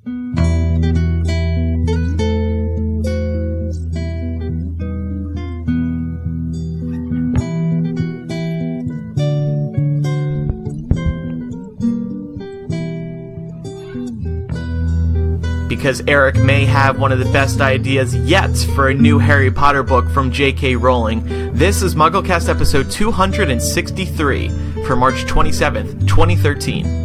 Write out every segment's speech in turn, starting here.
Because Eric may have one of the best ideas yet for a new Harry Potter book from J.K. Rowling. This is MuggleCast episode 263 for March 27th, 2013.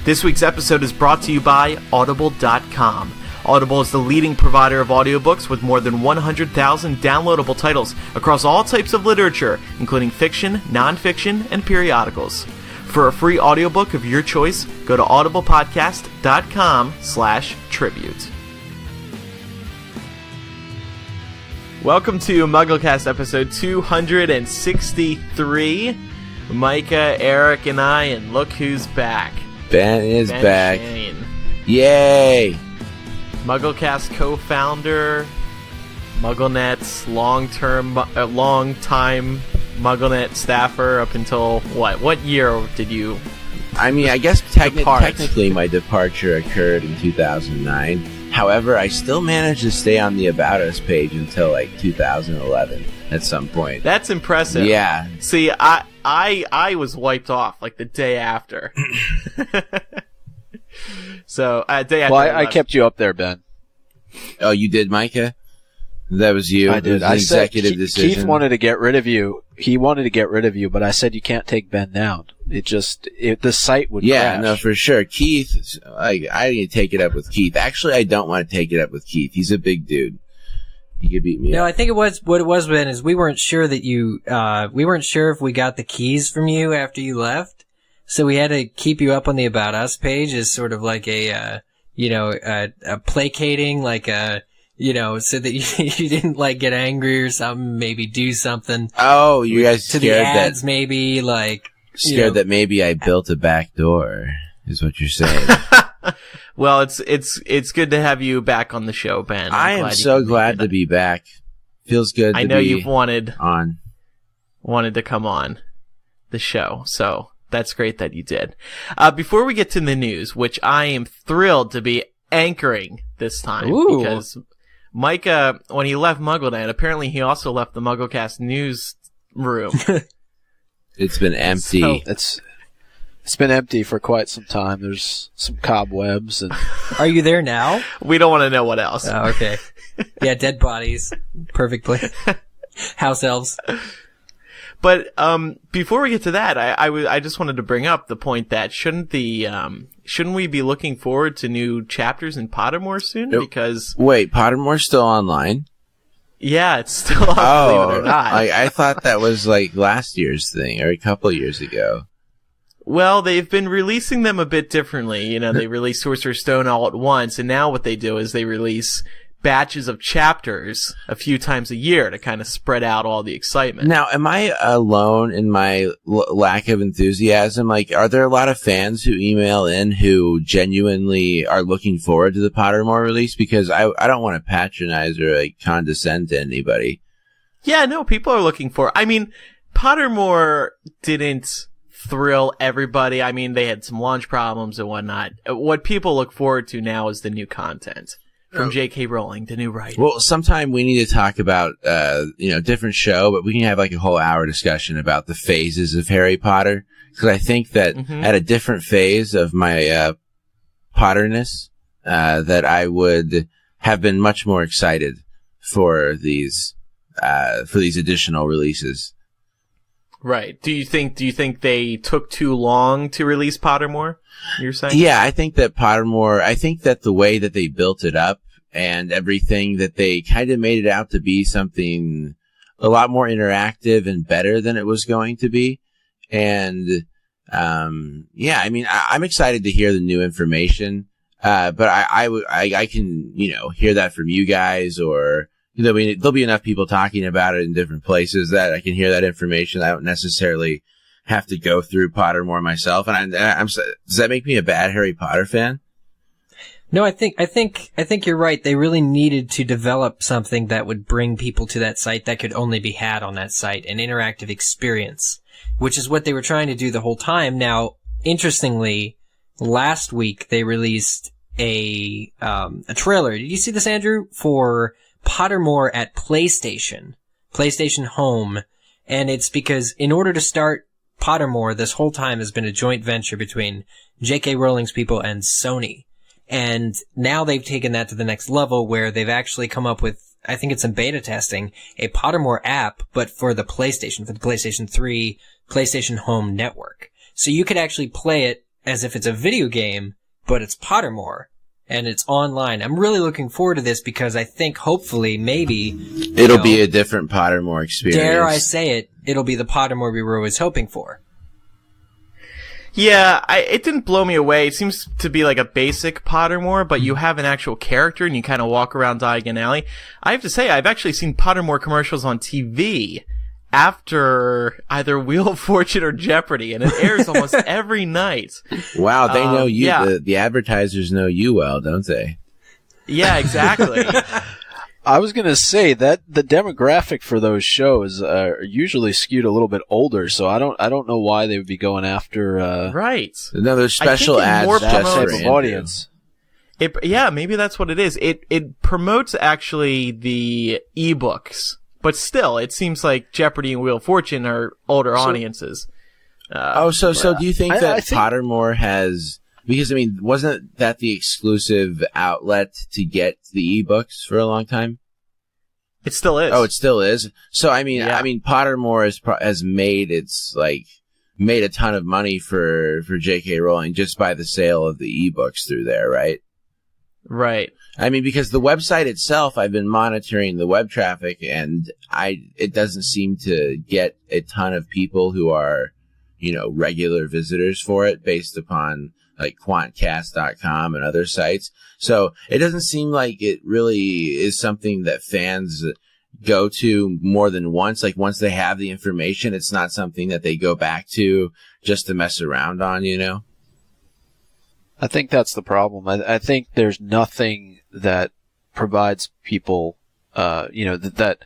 This week's episode is brought to you by Audible.com. Audible is the leading provider of audiobooks with more than 100,000 downloadable titles across all types of literature, including fiction, nonfiction, and periodicals. For a free audiobook of your choice, go to audiblepodcast.com/tribute. Welcome to MuggleCast episode 263. Micah, Eric, and I, and look who's back. Ben is back. Shane. Yay! MuggleCast co-founder, MuggleNet's long-time MuggleNet staffer up until what? What year did you? I mean, I guess depart? Technically my departure occurred in 2009. However, I still managed to stay on the About Us page until like 2011 at some point. That's impressive. Yeah. See, I was wiped off like the day after. So, day after. Well, I kept you up there, Ben. Oh, you did, Micah? That was you? I did. I said executive decision? Keith wanted to get rid of you. He wanted to get rid of you, but I said you can't take Ben down. The site would crash. Yeah, no, for sure. Keith, I need to take it up with Keith. Actually, I don't want to take it up with Keith. He's a big dude. He could beat me up. No, I think what it was, Ben, is we weren't sure that we weren't sure if we got the keys from you after you left. So we had to keep you up on the About Us page as sort of like a placating, like so that you didn't like get angry or something, maybe do something. Oh, you guys to scared the ads, that, maybe like scared that maybe I built a back door, is what you're saying. Well, it's good to have you back on the show, Ben. I am so glad to be back. Feels good. I know you've wanted to come on the show, so that's great that you did. Before we get to the news, which I am thrilled to be anchoring this time, Ooh. Because Micah, when he left MuggleNet, apparently he also left the MuggleCast news room. It's been empty. So, it's been empty for quite some time. There's some cobwebs. And Are you there now? We don't want to know what else. Oh, okay. Yeah, dead bodies. Perfectly. House elves. But before we get to that, I just wanted to bring up the point that shouldn't we be looking forward to new chapters in Pottermore soon? Because wait, Pottermore's still online? Yeah, it's still up, believe it or not. I thought that was like last year's thing or a couple of years ago. Well, they've been releasing them a bit differently. They release Sorcerer's Stone all at once, and now what they do is they release batches of chapters a few times a year to kind of spread out all the excitement. Now, am I alone in my lack of enthusiasm? Like, are there a lot of fans who email in who genuinely are looking forward to the Pottermore release? Because I don't want to patronize or like condescend to anybody. Yeah, no, people are looking for. I mean, Pottermore didn't thrill everybody. I mean, they had some launch problems and whatnot. What people look forward to now is the new content from J.K. Rowling, the new writer. Well, sometime we need to talk about, different show, but we can have like a whole hour discussion about the phases of Harry Potter. Because I think that at a different phase of my Potterness, that I would have been much more excited for these additional releases. Right. Do you think they took too long to release Pottermore? You're saying? Yeah, I think that the way that they built it up and everything, that they kind of made it out to be something a lot more interactive and better than it was going to be. And, I mean, I'm excited to hear the new information. But I can, hear that from you guys, or there'll be enough people talking about it in different places that I can hear that information. I don't necessarily have to go through Pottermore myself. And does that make me a bad Harry Potter fan? No, I think you're right. They really needed to develop something that would bring people to that site that could only be had on that site, an interactive experience. which is what they were trying to do the whole time. Now, interestingly, last week they released a trailer. Did you see this, Andrew? For Pottermore at PlayStation Home. And it's because in order to start Pottermore, this whole time has been a joint venture between J.K. Rowling's people and Sony. And now they've taken that to the next level where they've actually come up with, I think it's in beta testing, a Pottermore app, but for the PlayStation 3, PlayStation Home network. So you could actually play it as if it's a video game, but it's Pottermore, and it's online. I'm really looking forward to this because I think hopefully, maybe... It'll be a different Pottermore experience. Dare I say it, it'll be the Pottermore we were always hoping for. Yeah, it didn't blow me away. It seems to be like a basic Pottermore, but you have an actual character and you kind of walk around Diagon Alley. I have to say, I've actually seen Pottermore commercials on TV after either Wheel of Fortune or Jeopardy, and it airs almost every night. Wow, they know you. Yeah. The advertisers know you well, don't they? Yeah, exactly. I was going to say that the demographic for those shows are usually skewed a little bit older, so I don't know why they would be going after Right. Another special ad more that just type for of Andrew. audience. Yeah, maybe that's what it is. It promotes actually the ebooks, but still, it seems like Jeopardy and Wheel of Fortune are older audiences. So do you think that I think Pottermore has... Because, I mean, wasn't that the exclusive outlet to get the ebooks for a long time? It still is. Oh, it still is? So, I mean, Yeah. Pottermore has made made a ton of money for J.K. Rowling just by the sale of the ebooks through there, right? Right. I mean, because the website itself, I've been monitoring the web traffic, and it doesn't seem to get a ton of people who are, regular visitors for it based upon like quantcast.com and other sites. So it doesn't seem like it really is something that fans go to more than once. Like once they have the information, it's not something that they go back to just to mess around on, I think that's the problem. I think there's nothing that provides people, that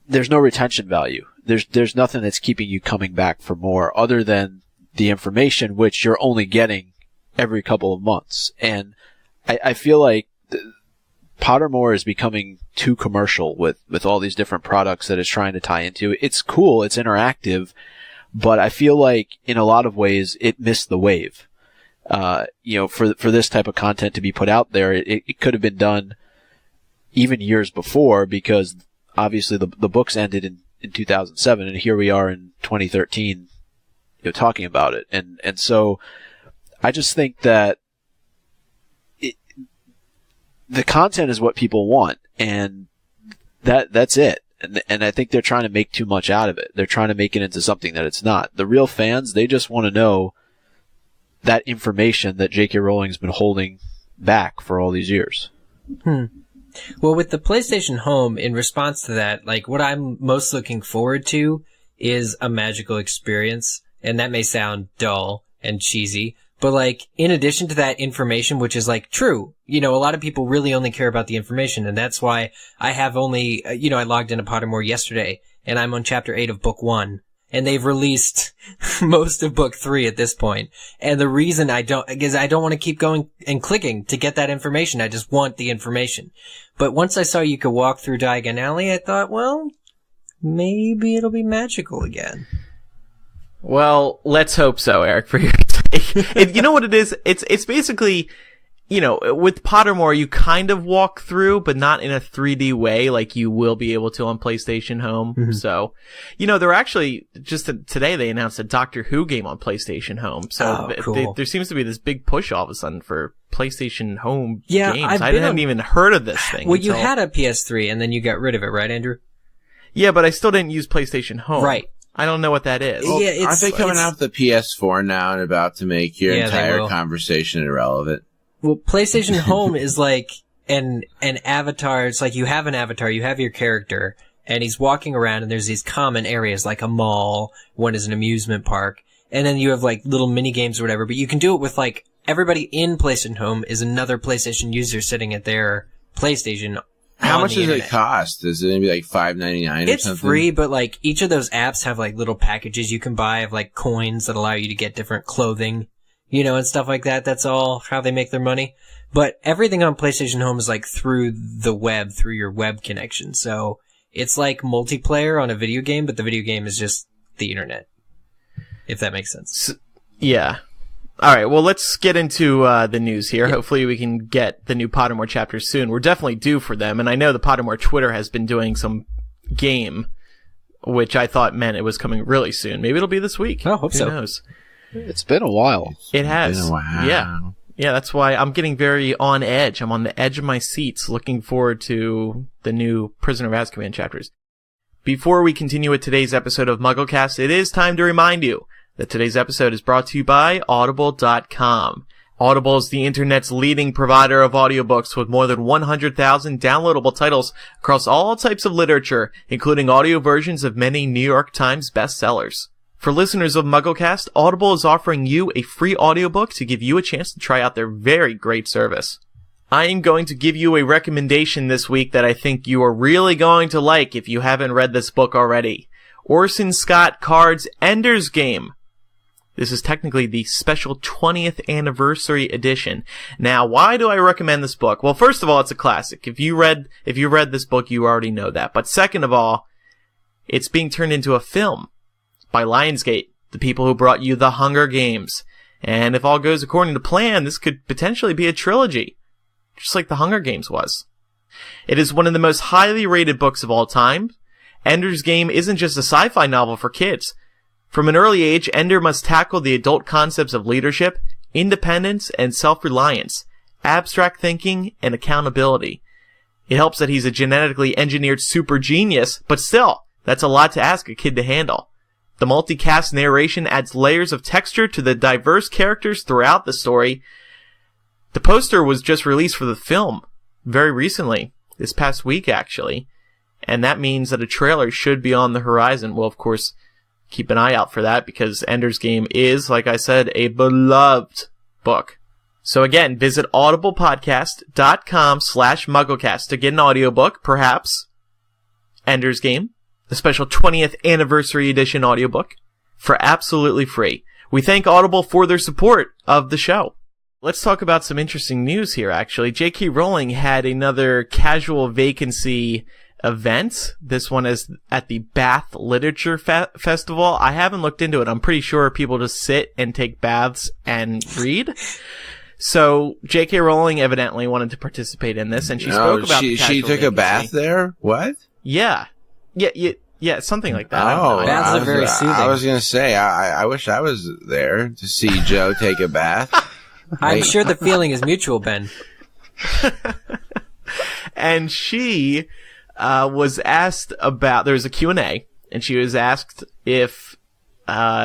there's no retention value. There's nothing that's keeping you coming back for more other than the information, which you're only getting every couple of months. And I feel like Pottermore is becoming too commercial with all these different products that it's trying to tie into. It's cool, it's interactive, but I feel like in a lot of ways it missed the wave. For this type of content to be put out there, it could have been done even years before, because obviously the books ended in 2007, and here we are in 2013, talking about it. And so I just think that the content is what people want, and that's it. And I think they're trying to make too much out of it. They're trying to make it into something that it's not. The real fans, they just want to know that information that J.K. Rowling's been holding back for all these years. Well, with the PlayStation Home, in response to that, like what I'm most looking forward to is a magical experience. And that may sound dull and cheesy, but like, in addition to that information, which is like true, a lot of people really only care about the information. And that's why I have only, I logged into Pottermore yesterday and I'm on chapter 8 of book 1, and they've released most of book 3 at this point. And the reason I don't want to keep going and clicking to get that information. I just want the information. But once I saw you could walk through Diagon Alley, I thought, well, maybe it'll be magical again. Well, let's hope so, Eric, for your sake. You know what it is? It's basically, with Pottermore, you kind of walk through, but not in a 3D way like you will be able to on PlayStation Home. Mm-hmm. So, they're actually, just today they announced a Doctor Who game on PlayStation Home. So cool. There seems to be this big push all of a sudden for PlayStation Home games. I hadn't even heard of this thing. Well, you had a PS3 and then you got rid of it, right, Andrew? Yeah, but I still didn't use PlayStation Home. Right. I don't know what that is. Well, aren't they coming out with the PS4 now and about to make your entire conversation irrelevant? Well, PlayStation Home is like an avatar. It's like you have an avatar, you have your character, and he's walking around, and there's these common areas like a mall, one is an amusement park, and then you have like little mini games or whatever, but you can do it with like everybody in PlayStation Home is another PlayStation user sitting at their PlayStation How much does it cost? Is it maybe like $5.99 or it's something? free, but like each of those apps have like little packages you can buy of like coins that allow you to get different clothing, and stuff like that. That's all how they make their money. But everything on PlayStation Home is like through the web, through your web connection. So it's like multiplayer on a video game, but the video game is just the internet. If that makes sense. Yeah. All right, well, let's get into the news here. Yep. Hopefully we can get the new Pottermore chapters soon. We're definitely due for them, and I know the Pottermore Twitter has been doing some game, which I thought meant it was coming really soon. Maybe it'll be this week. I hope so. Who knows? It's been a while. It has. Been a while. Yeah. Yeah, that's why I'm getting very on edge. I'm on the edge of my seats looking forward to the new Prisoner of Azkaban chapters. Before we continue with today's episode of MuggleCast, it is time to remind you that today's episode is brought to you by Audible.com. Audible is the internet's leading provider of audiobooks with more than 100,000 downloadable titles across all types of literature, including audio versions of many New York Times bestsellers. For listeners of MuggleCast, Audible is offering you a free audiobook to give you a chance to try out their very great service. I am going to give you a recommendation this week that I think you are really going to like if you haven't read this book already. Orson Scott Card's Ender's Game. This is technically the special 20th anniversary edition. Now, why do I recommend this book? Well, first of all, it's a classic. If you read this book, you already know that. But second of all, it's being turned into a film by Lionsgate, the people who brought you The Hunger Games. And if all goes according to plan, this could potentially be a trilogy, just like The Hunger Games was. It is one of the most highly rated books of all time. Ender's Game isn't just a sci-fi novel for kids. From an early age, Ender must tackle the adult concepts of leadership, independence, and self-reliance, abstract thinking, and accountability. It helps that he's a genetically engineered super genius, but still, that's a lot to ask a kid to handle. The multicast narration adds layers of texture to the diverse characters throughout the story. The poster was just released for the film very recently, this past week actually, and that means that a trailer should be on the horizon. Well, of course, keep an eye out for that because Ender's Game is, like I said, a beloved book. So again, visit audiblepodcast.com/MuggleCast to get an audiobook, perhaps Ender's Game, the special 20th anniversary edition audiobook, for absolutely free. We thank Audible for their support of the show. Let's talk about some interesting news here, actually. J.K. Rowling had another casual vacancy event. This one is at the Bath Literature Festival. I haven't looked into it. I'm pretty sure people just sit and take baths and read. So J.K. Rowling evidently wanted to participate in this, and she spoke about she took a bath there? What? Yeah, something like that. Oh, baths are very soothing. I was going to say, I wish I was there to see Joe take a bath. I'm sure the feeling is mutual, Ben. And she was asked about, there was a Q&A, and she was asked if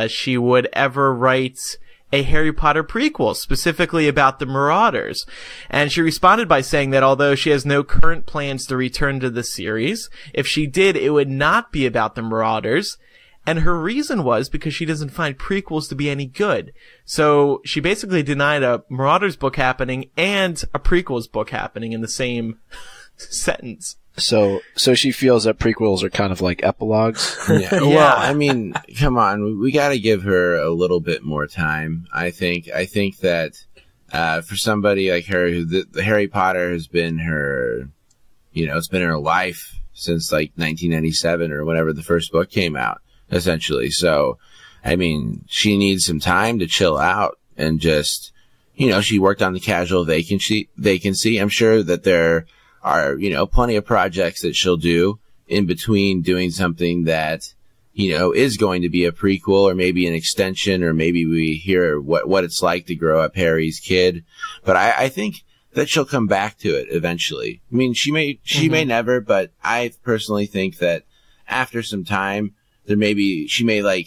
she would ever write a Harry Potter prequel, specifically about the Marauders. And she responded by saying that although she has no current plans to return to the series, if she did, it would not be about the Marauders. And her reason was because she doesn't find prequels to be any good. So she basically denied a Marauders book happening and a prequels book happening in the same sentence. So she feels that prequels are kind of like epilogues. Yeah. Well, I mean, come on, we got to give her a little bit more time. I think that for somebody like her, the Harry Potter has been her, it's been her life since like 1997 or whenever the first book came out, essentially. So, I mean, she needs some time to chill out and just, she worked on the casual vacancy. I'm sure that there are, plenty of projects that she'll do in between doing something that, is going to be a prequel or maybe an extension, or maybe we hear what it's like to grow up Harry's kid. But I think that she'll come back to it eventually. I mean, she may never, but I personally think that after some time, she may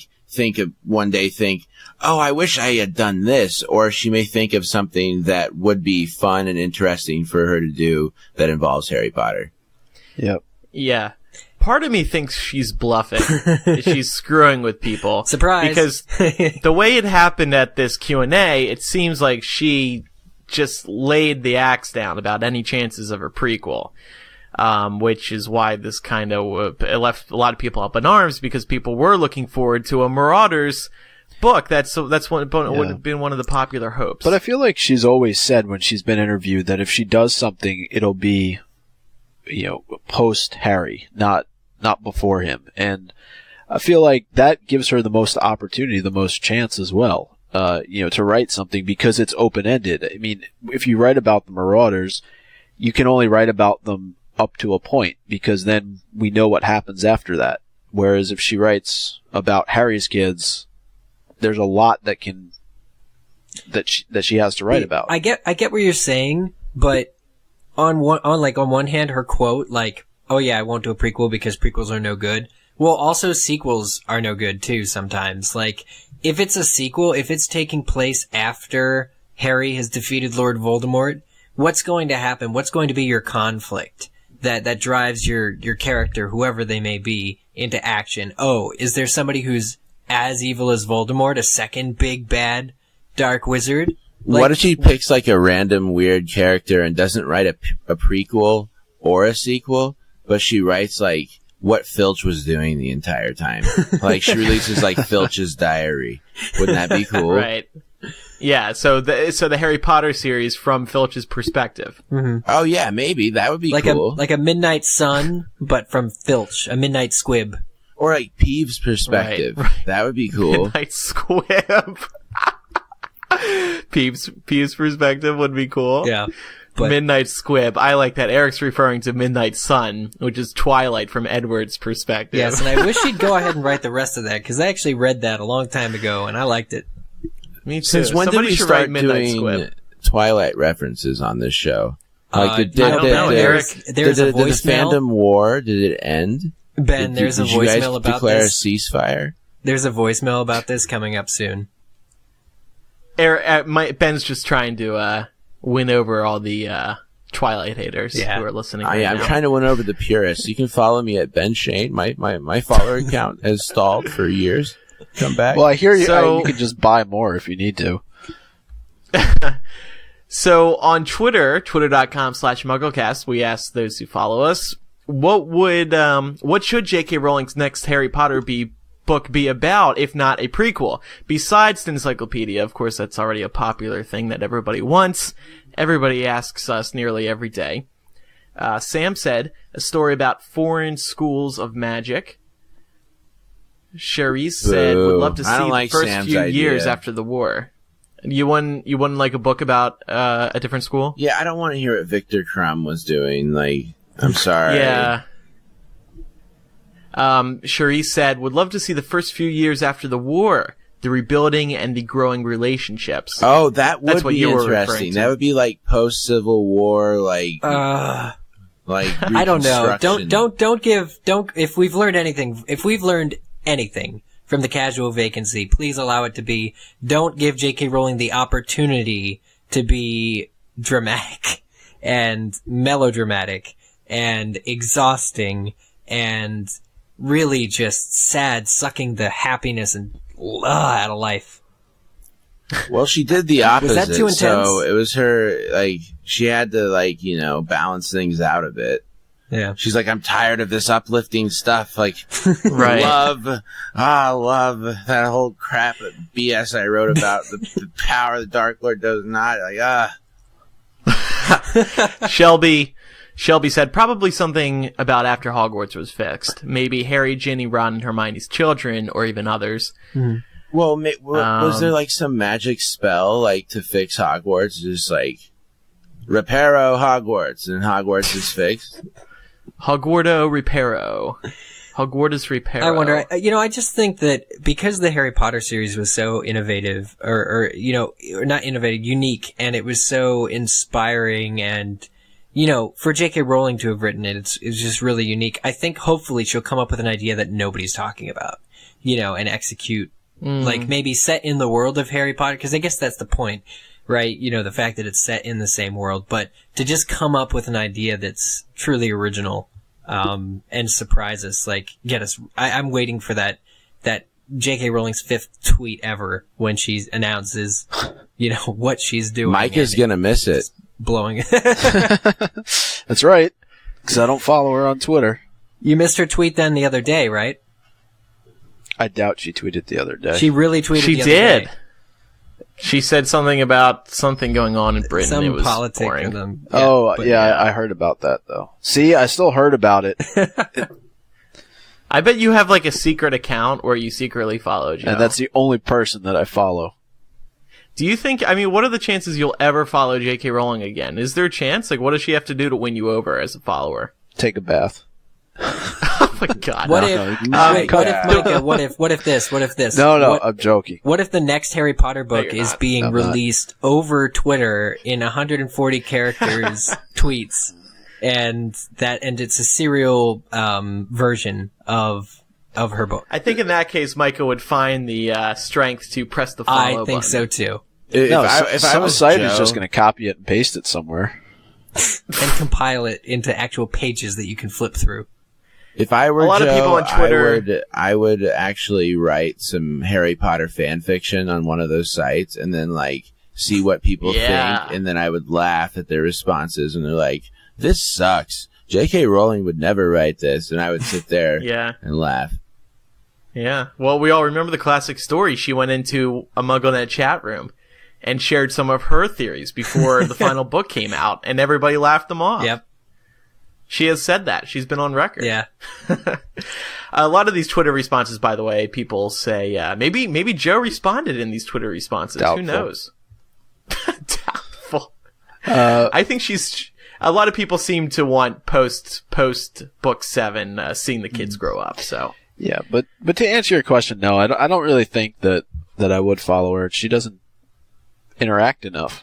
one day think, oh, I wish I had done this, or she may think of something that would be fun and interesting for her to do that involves Harry Potter. Yep. Yeah. Part of me thinks she's bluffing. She's screwing with people. Surprise. Because the way it happened at this Q&A, it seems like she just laid the axe down about any chances of her prequel. which is why this kind of it left a lot of people up in arms because people were looking forward to a Marauders book. That's would have been one of the popular hopes. But I feel like she's always said when she's been interviewed that if she does something, it'll be, post Harry, not before him. And I feel like that gives her the most opportunity, the most chance as well, to write something because it's open-ended. I mean, if you write about the Marauders, you can only write about them up to a point because then we know what happens after that. Whereas if she writes about Harry's kids, there's a lot that she has to write about. I get what you're saying, but on one hand, her quote, like, "Oh yeah, I won't do a prequel because prequels are no good." Well, also sequels are no good too sometimes. Like, if it's a sequel, if it's taking place after Harry has defeated Lord Voldemort, what's going to happen? What's going to be your conflict that drives your character, whoever they may be, into action? Oh, is there somebody who's as evil as Voldemort, a second big bad dark wizard? Like, what if she picks like a random weird character and doesn't write a prequel or a sequel, but she writes like what Filch was doing the entire time? Like she releases like Filch's diary. Wouldn't that be cool? Right. Yeah, so the Harry Potter series from Filch's perspective. Mm-hmm. Oh yeah, maybe that would be cool. Like a Midnight Sun, but from Filch, a Midnight Squib. Or like Peeves' perspective. Right. That would be cool. Midnight Squib. Peeves' perspective would be cool. Yeah. But Midnight Squib. I like that. Eric's referring to Midnight Sun, which is Twilight from Edward's perspective. Yes, and I wish he'd go ahead and write the rest of that, because I actually read that a long time ago, and I liked it. Me too. Since when Somebody did we should start write Midnight doing Squib. Twilight references on this show? Like I don't know, Eric. There's a did the voicemail. fandom war, did it end? Ben, there's a Did you guys voicemail about declare this. a ceasefire? There's a voicemail about this coming up soon. Ben's just trying to win over all the Twilight haters who are listening right I'm now. trying to win over the purists. You can follow me at Ben Shane. My follower account has stalled for years. Come back. Well, I hear you. So- You can just buy more if you need to. So on Twitter, twitter.com/MuggleCast, we asked those who follow us, what should J.K. Rowling's next Harry Potter book be about, if not a prequel? Besides the encyclopedia, of course, that's already a popular thing that everybody wants. Everybody asks us nearly every day. Sam said, a story about foreign schools of magic. Cherise said, would love to see the first Sam's few idea. years after the war. You wouldn't like a book about a different school? Yeah, I don't want to hear what Victor Crumb was doing. Like, I'm sorry. Yeah. Cherise said, would love to see the first few years after the war, the rebuilding and the growing relationships. Oh, that would That's what be you were referring interesting. to. That would be like post-Civil War, like I don't know. If we've learned anything from the casual vacancy, please allow it to be, don't give J.K. Rowling the opportunity to be dramatic and melodramatic and exhausting and really just sad, sucking the happiness and out of life. Well, she did the opposite. Was that too intense? So it was her, like, she had to, balance things out a bit. Yeah. She's like, I'm tired of this uplifting stuff. Like, Right. love that whole crap BS I wrote about the power the Dark Lord does not. Like, Shelby said probably something about after Hogwarts was fixed. Maybe Harry, Ginny, Ron, and Hermione's children, or even others. Mm-hmm. Well, was there like some magic spell like to fix Hogwarts? Just like reparo Hogwarts, and Hogwarts is fixed. Hogwarto Reparo. Hogwartus Reparo. I wonder, I just think that because the Harry Potter series was so innovative, or not innovative, unique, and it was so inspiring, and, for J.K. Rowling to have written it, it's just really unique. I think hopefully she'll come up with an idea that nobody's talking about, and execute, like maybe set in the world of Harry Potter, because I guess that's the point, right? The fact that it's set in the same world, but to just come up with an idea that's truly original, and surprise us, like get us. I'm waiting for that J.K. Rowling's 5th tweet ever when she announces, what she's doing. Mike is gonna miss it. Blowing. That's right. Because I don't follow her on Twitter. You missed her tweet then the other day, right? I doubt she tweeted the other day. She really tweeted She the other did. day. She said something about something going on in Britain. Some it was politic boring. of them. I heard about that, though. See, I still heard about it. I bet you have like a secret account where you secretly follow Joe. And that's the only person that I follow. Do you think, I mean, what are the chances you'll ever follow J.K. Rowling again? Is there a chance? Like, what does she have to do to win you over as a follower? Take a bath. Oh my god. What if Micah, what if this? No, I'm joking. What if the next Harry Potter book is being released over Twitter in 140 characters tweets, and it's a serial version of her book? I think in that case, Micah would find the strength to press the follow button. I think so too. If Some site is just going to copy it and paste it somewhere. And compile it into actual pages that you can flip through. If I were a lot Joe, of people on Twitter, I would actually write some Harry Potter fan fiction on one of those sites and then like see what people think, and then I would laugh at their responses, and they're like, "This sucks. J.K. Rowling would never write this," and I would sit there and laugh. Yeah. Well, we all remember the classic story. She went into a MuggleNet chat room and shared some of her theories before the final book came out, and everybody laughed them off. Yep. She has said that. She's been on record. Yeah. A lot of these Twitter responses, by the way, people say, maybe Joe responded in these Twitter responses. Doubtful. Who knows? Doubtful. I think a lot of people seem to want post book 7, seeing the kids grow up, so. Yeah, but to answer your question, no, I don't really think that I would follow her. She doesn't interact enough.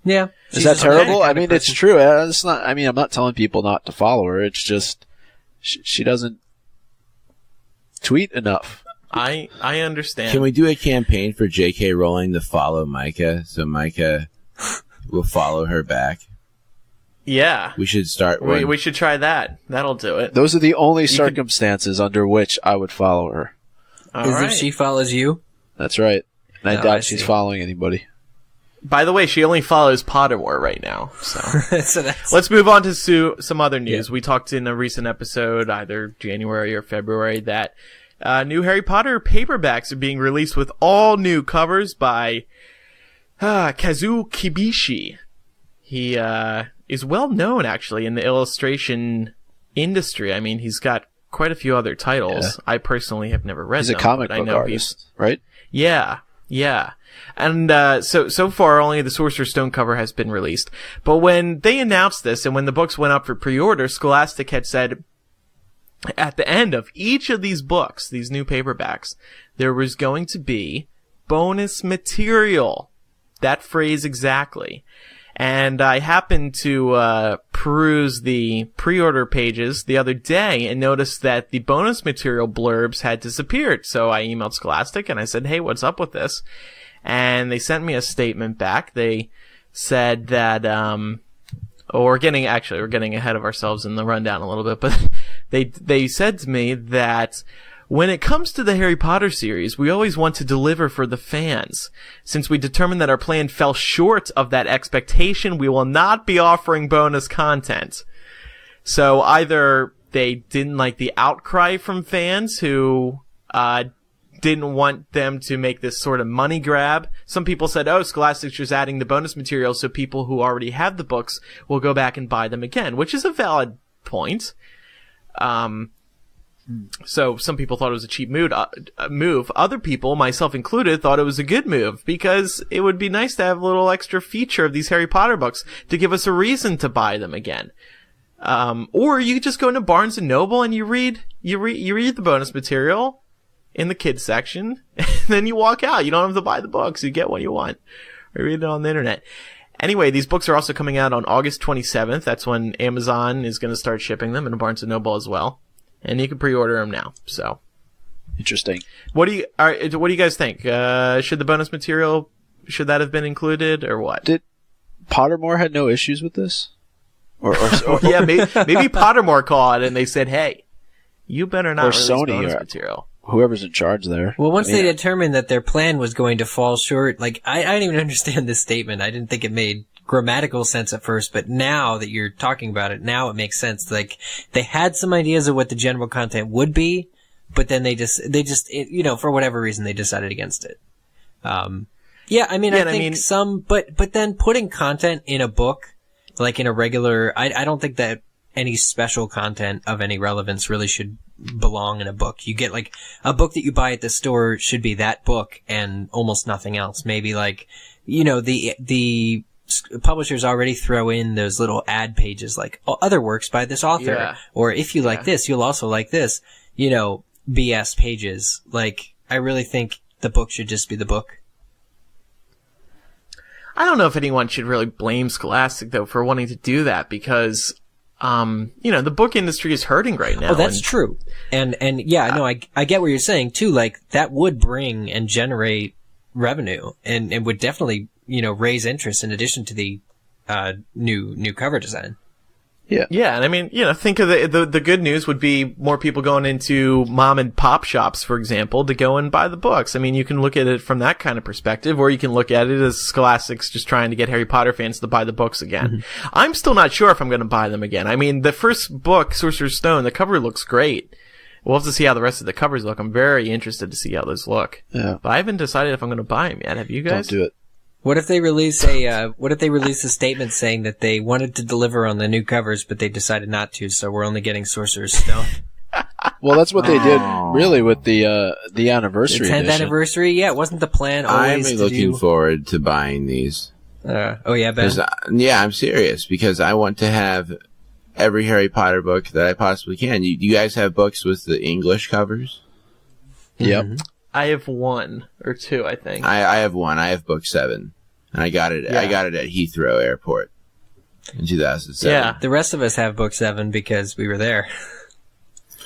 Yeah. Is that terrible? I mean, it's true. It's not. I mean, I'm not telling people not to follow her. It's just she doesn't tweet enough. I understand. Can we do a campaign for J.K. Rowling to follow Micah, so Micah will follow her back? Yeah. We should start one. We should try that. That'll do it. Those are the only circumstances under which I would follow her. If she follows you? That's right. And I doubt she's see. following anybody. By the way, she only follows Pottermore right now. So, So that's... let's move on to some other news. Yeah. We talked in a recent episode, either January or February, that new Harry Potter paperbacks are being released with all new covers by Kazuo Kibishi. He is well known, actually, in the illustration industry. I mean, he's got quite a few other titles. Yeah. I personally have never read them. He's a comic book artist, right? Yeah. And so far, only the Sorcerer's Stone cover has been released. But when they announced this, and when the books went up for pre-order, Scholastic had said at the end of each of these books, these new paperbacks, there was going to be bonus material. That phrase exactly. And I happened to peruse the pre-order pages the other day and noticed that the bonus material blurbs had disappeared. So I emailed Scholastic and I said, "Hey, what's up with this?" And they sent me a statement back. They said that, we're getting ahead of ourselves in the rundown a little bit, but they said to me that when it comes to the Harry Potter series, we always want to deliver for the fans. Since we determined that our plan fell short of that expectation, we will not be offering bonus content. So either they didn't like the outcry from fans who, didn't want them to make this sort of money grab. Some people said, Scholastic's just adding the bonus material so people who already have the books will go back and buy them again, which is a valid point. So some people thought it was a cheap move. Other people, myself included, thought it was a good move because it would be nice to have a little extra feature of these Harry Potter books to give us a reason to buy them again. Or you could just go into Barnes and Noble and you read the bonus material in the kids section, and then you walk out. You don't have to buy the books. You get what you want. Or read it on the internet. Anyway, these books are also coming out on August 27th. That's when Amazon is going to start shipping them, and Barnes & Noble as well. And you can pre-order them now. So, interesting. What do you guys think? Should the bonus material, should that have been included, or what? Did Pottermore had no issues with this? Or yeah, maybe Pottermore called and they said, "Hey, you better not release Sony bonus material." Whoever's in charge there. Well, once they determined that their plan was going to fall short, I didn't even understand this statement. I didn't think it made grammatical sense at first, but now that you're talking about it, now it makes sense. Like, they had some ideas of what the general content would be, but then they just, for whatever reason, they decided against it. I think some, but then putting content in a book, like in a regular, I don't think that any special content of any relevance really should belong in a book. You get like a book that you buy at the store should be that book and almost nothing else. Maybe like, the publishers already throw in those little ad pages like other works by this author, or if you like this, you'll also like this, BS pages. Like, I really think the book should just be the book. I don't know if anyone should really blame Scholastic though for wanting to do that, because the book industry is hurting right now. Oh, that's true. And I get what you're saying too. Like, that would bring and generate revenue and would definitely, raise interest in addition to the new cover design. Yeah. Yeah, and I mean, think of the good news would be more people going into mom and pop shops, for example, to go and buy the books. I mean, you can look at it from that kind of perspective, or you can look at it as Scholastic's just trying to get Harry Potter fans to buy the books again. Mm-hmm. I'm still not sure if I'm going to buy them again. I mean, the first book, Sorcerer's Stone, the cover looks great. We'll have to see how the rest of the covers look. I'm very interested to see how those look. Yeah. But I haven't decided if I'm going to buy them yet. Have you guys? Don't do it. What if they release a statement saying that they wanted to deliver on the new covers, but they decided not to, so we're only getting Sorcerer's Stone? Well, that's what they did, really, with the anniversary the 10th edition. Anniversary, yeah. Wasn't the plan always I'm looking forward to buying these. Ben? I'm serious, because I want to have every Harry Potter book that I possibly can. You guys have books with the English covers? Yep. Mm-hmm. I have one or two, I think. I have one. I have book 7, and I got it. I got it at Heathrow Airport in 2007. Yeah, the rest of us have book 7 because we were there.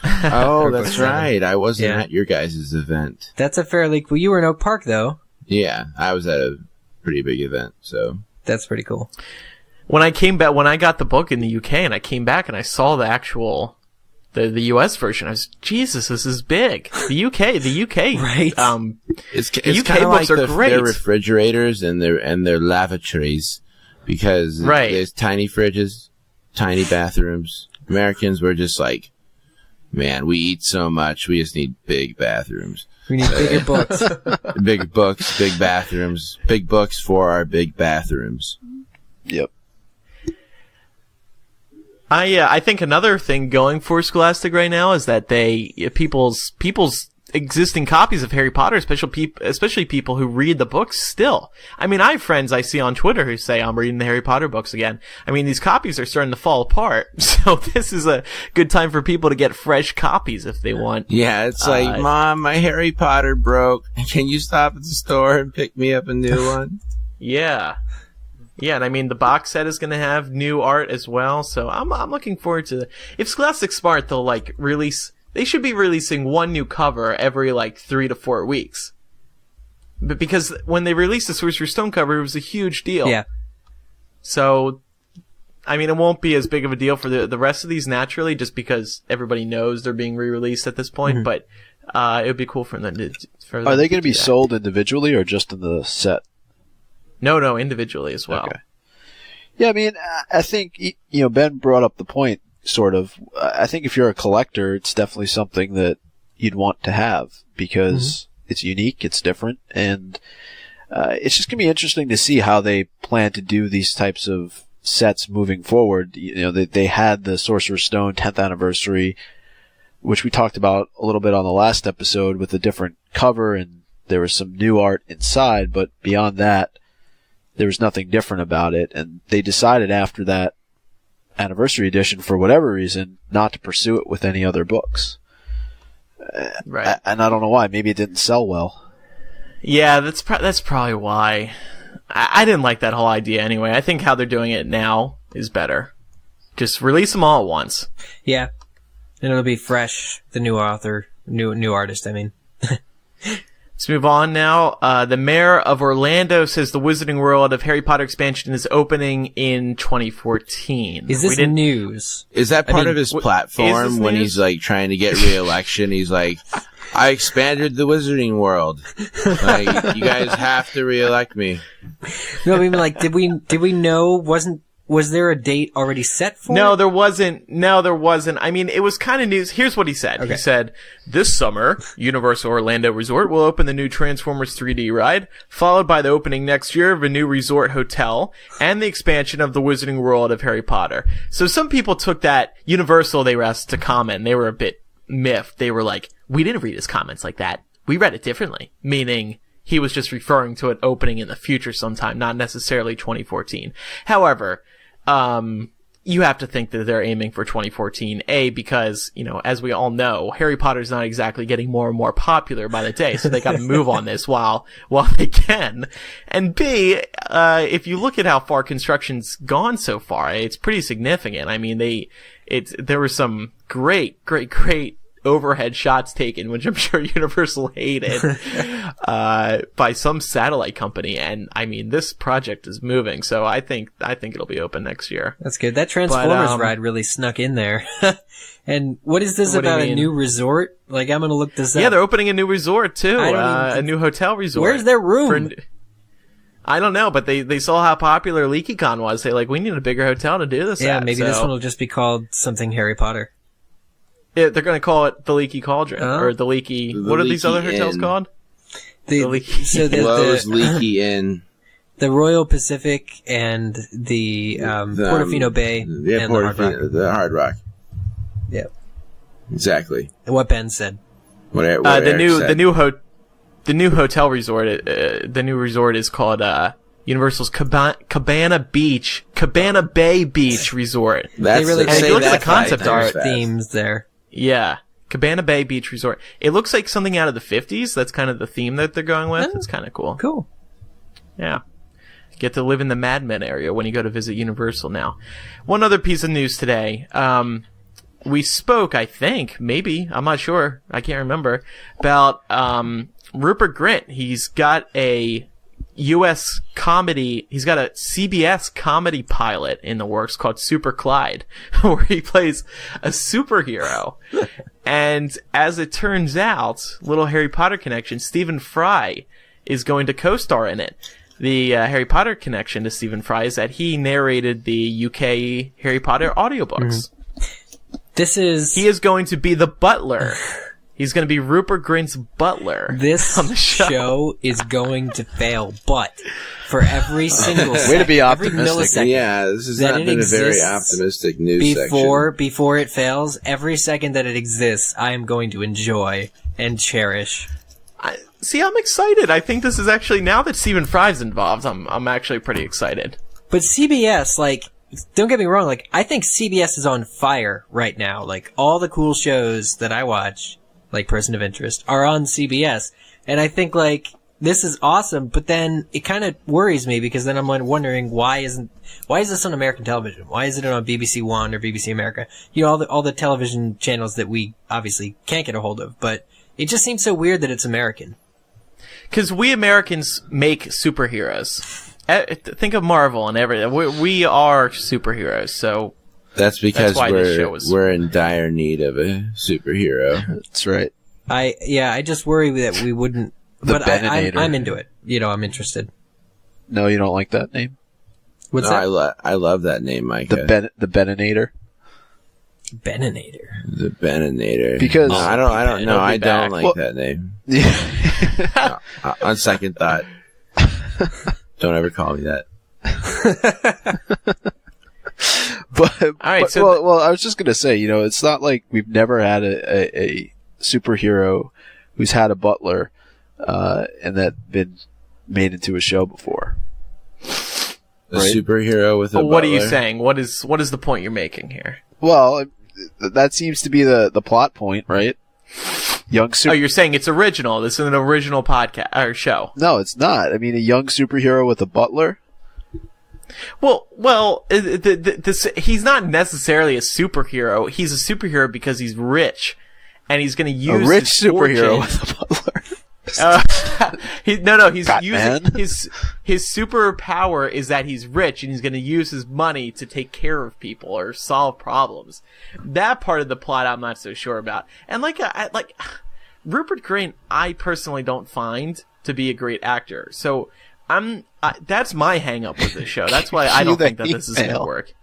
Oh, that's right. I wasn't at your guys' event. That's a fairly cool. You were in Oak Park, though. Yeah, I was at a pretty big event, so that's pretty cool. When I got the book in the UK, and I came back and I saw the actual. The US version, I was, Jesus, this is big. The UK, right? It's UK books are great. Their refrigerators and their lavatories, because there's tiny fridges, tiny bathrooms. Americans were just like, man, we eat so much, we just need big bathrooms. We need bigger books. Big books, big bathrooms, big books for our big bathrooms. Yep. I think another thing going for Scholastic right now is that people's existing copies of Harry Potter, especially people who read the books still. I mean, I have friends I see on Twitter who say, I'm reading the Harry Potter books again. I mean, these copies are starting to fall apart, so this is a good time for people to get fresh copies if they want. Yeah, it's like, Mom, my Harry Potter broke. Can you stop at the store and pick me up a new one? Yeah. Yeah, and I mean, the box set is going to have new art as well, so I'm looking forward to if Scholastic's smart, they'll they should be releasing one new cover every 3 to 4 weeks. But because when they released the Sorcerer's Stone cover, it was a huge deal. Yeah. So, I mean, it won't be as big of a deal for the rest of these naturally, just because everybody knows they're being re-released at this point, but it would be cool for them to Are they going to be sold individually or just in the set? No, individually as well. Okay. Yeah, I mean, I think, Ben brought up the point, sort of. I think if you're a collector, it's definitely something that you'd want to have, because it's unique, it's different, and it's just going to be interesting to see how they plan to do these types of sets moving forward. They had the Sorcerer's Stone 10th anniversary, which we talked about a little bit on the last episode, with a different cover, and there was some new art inside, but beyond that, there was nothing different about it, and they decided after that anniversary edition, for whatever reason, not to pursue it with any other books. Right. And I don't know why. Maybe it didn't sell well. Yeah, that's probably why. I didn't like that whole idea anyway. I think how they're doing it now is better. Just release them all at once. Yeah. And it'll be fresh, the new author, new artist, I mean. Let's move on now. The mayor of Orlando says the Wizarding World of Harry Potter expansion is opening in 2014. Is this news? Is that part of his platform when he's trying to get re-election? He's like, I expanded the Wizarding World. Like, you guys have to reelect me. No, I mean, like, did we know? Was there a date already set for No, it? there wasn't. No, there wasn't. I mean, it was kind of news. Here's what he said. Okay. He said, this summer, Universal Orlando Resort will open the new Transformers 3D ride, followed by the opening next year of a new resort hotel and the expansion of the Wizarding World of Harry Potter. So some people took that Universal, they were asked to comment. They were a bit miffed. They were like, we didn't read his comments like that. We read it differently, meaning he was just referring to it opening in the future sometime, not necessarily 2014. However, you have to think that they're aiming for 2014, because, as we all know, Harry Potter's not exactly getting more and more popular by the day, so they gotta move on this while they can. And B, if you look at how far construction's gone so far, it's pretty significant. I mean, there were some great overhead shots taken, which I'm sure Universal hated, by some satellite company. And I mean, this project is moving, so I think it'll be open next year. That's good. That Transformers ride really snuck in there. And what is this about a new resort? Like, I'm gonna look this up. Yeah, they're opening a new resort too, a new hotel resort. Where's their room? I don't know, but they saw how popular LeakyCon was. They we need a bigger hotel to do this. Yeah, maybe this one will just be called something Harry Potter. Yeah, they're going to call it the Leaky Cauldron, or the Leaky. What are these other hotels called? The Leaky Inn. The Royal Pacific and the Portofino Bay and the Hard Rock. Yep. Exactly. What Ben said. The new hotel resort. The new resort is called Universal's Cabana Bay Beach Resort. They really and if you look at the concept art themes there. Yeah. Cabana Bay Beach Resort. It looks like something out of the 50s. That's kind of the theme that they're going with. It's kind of cool. Cool. Yeah. Get to live in the Mad Men area when you go to visit Universal now. One other piece of news today. We spoke, I think, maybe, I'm not sure, I can't remember, about Rupert Grint. He's got a U.S. comedy, he's got a CBS comedy pilot in the works called Super Clyde, where he plays a superhero. And as it turns out, little Harry Potter connection, Stephen Fry is going to co-star in it. The Harry Potter connection to Stephen Fry is that he narrated the UK Harry Potter audiobooks. Mm-hmm. He is going to be the butler. He's going to be Rupert Grint's butler. This on the show is going to fail, but for every single second, way to be every optimistic. millisecond, Yeah, this has not been a very optimistic news section. Before it fails, every second that it exists, I am going to enjoy and cherish. I'm excited. I think this is actually, now that Stephen Fry's involved, I'm actually pretty excited. But CBS, don't get me wrong, I think CBS is on fire right now. All the cool shows that I watch, like Person of Interest, are on CBS. And I think, this is awesome, but then it kind of worries me because then I'm wondering why is this on American television? Why isn't it on BBC One or BBC America? All the television channels that we obviously can't get a hold of, but it just seems so weird that it's American. Because we Americans make superheroes. Think of Marvel and everything. We are superheroes, so that's because that's we're in dire need of a superhero. That's right. I just worry that we wouldn't. But I'm into it. I'm interested. No, you don't like that name? What's that? I love that name, Micah. The Beninator. Beninator. The Beninator. Because I don't know. I don't like that name. Yeah. On second thought, don't ever call me that. But all right. I was just gonna say, it's not like we've never had a superhero who's had a butler, and that been made into a show before. A superhero with a butler? What are you saying? What is the point you're making here? Well, that seems to be the plot point, right? You're saying it's original. This is an original podcast or show. No, it's not. I mean, a young superhero with a butler. Well, he's not necessarily a superhero. He's a superhero because he's rich, and he's going to use a rich superhero fortune. with a butler. He's Batman. using his superpower is that he's rich and he's going to use his money to take care of people or solve problems. That part of the plot I'm not so sure about. And Rupert Grint, I personally don't find to be a great actor. So that's my hang up with this show. That's why I don't think that this is going to work.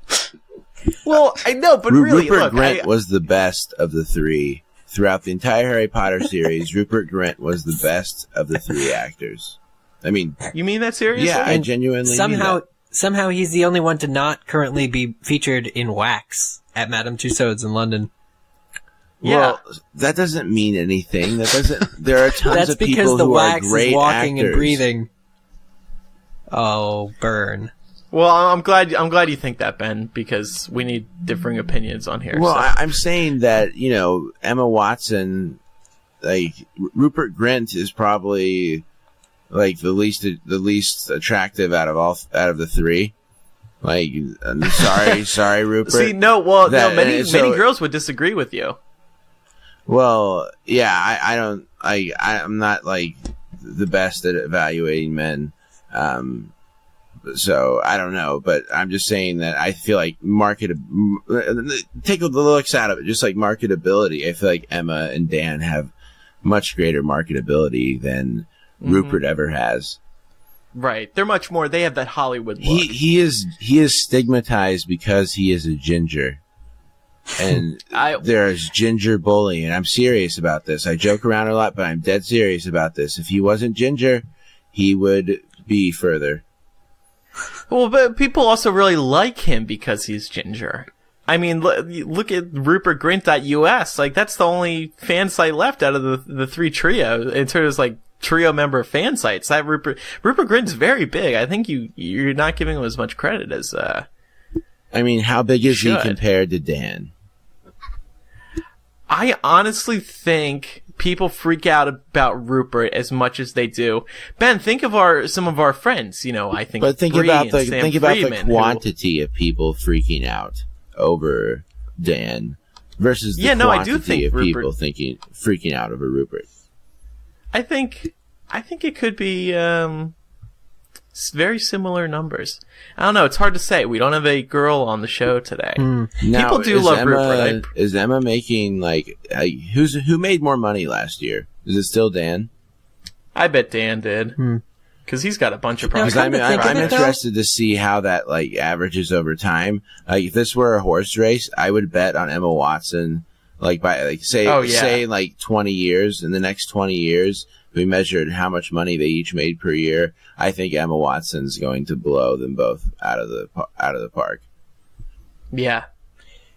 Well, I know, but really, Rupert Grint was the best of the three. Throughout the entire Harry Potter series, Rupert Grint was the best of the three actors. I mean... You mean that seriously? Yeah, I genuinely mean that. Somehow he's the only one to not currently be featured in Wax at Madame Tussauds in London. Well, that doesn't mean anything. There are tons of people who are great actors. That's because the Wax is walking and breathing. Oh, burn. Well, I'm glad you think that, Ben, because we need differing opinions on here. Well, so. I'm saying that, Emma Watson, like, Rupert Grint is probably, like, the least attractive out of the three. Like, sorry, Rupert. See, many girls would disagree with you. Well, yeah, I'm not, like, the best at evaluating men. So I don't know, but I'm just saying that I feel like take the looks out of it, just like marketability. I feel like Emma and Dan have much greater marketability than Rupert ever has. Right. They're much more, they have that Hollywood look. He is stigmatized because he is a ginger. And there's ginger bullying, and I'm serious about this. I joke around a lot, but I'm dead serious about this. If he wasn't ginger, he would be further. Well, but people also really like him because he's ginger. I mean, look at rupertgrint.us. Like, that's the only fan site left out of the three trio in terms of, like, trio member fan sites. That Rupert Grint's very big. I think you're not giving him as much credit as I mean, how big is he compared to Dan? I honestly think people freak out about Rupert as much as they do. Ben, think of some of our friends. I think. But think about the quantity of people freaking out over Dan versus the quantity of people freaking out over Rupert. I think it could be very similar numbers. I don't know. It's hard to say. We don't have a girl on the show today. People do love Rupert. Is Emma making, like, who made more money last year? Is it still Dan? I bet Dan did. Because he's got a bunch of projects. I'm interested to see how that, like, averages over time. Like, if this were a horse race, I would bet on Emma Watson, like, by, like, say, like, 20 years. In the next 20 years, we measured how much money they each made per year. I think Emma Watson's going to blow them both out of the park. Yeah.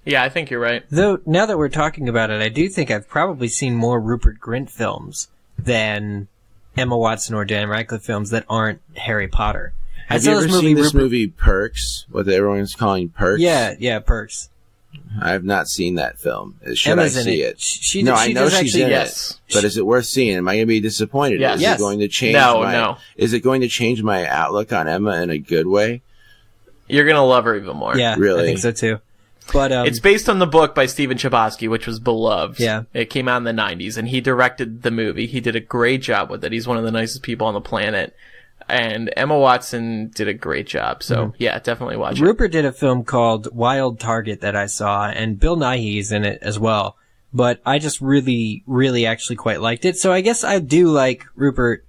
Yeah, I think you're right. Though, now that we're talking about it, I do think I've probably seen more Rupert Grint than Emma Watson or Dan Radcliffe films that aren't Harry Potter. Have you ever seen this movie Perks? What everyone's calling Perks? Yeah, Perks. I have not seen that film. Should I see it? I know she's in it. But is it worth seeing? Am I going to be disappointed? Yes. Is it going to change Is it going to change my outlook on Emma in a good way? You're going to love her even more. Yeah, really? I think so too. But it's based on the book by Stephen Chbosky, which was beloved. Yeah. It came out in the 90s, and he directed the movie. He did a great job with it. He's one of the nicest people on the planet. And Emma Watson did a great job. So, yeah, definitely watch it. Rupert did a film called Wild Target that I saw, and Bill Nighy's in it as well. But I just really, really actually quite liked it. So I guess I do like Rupert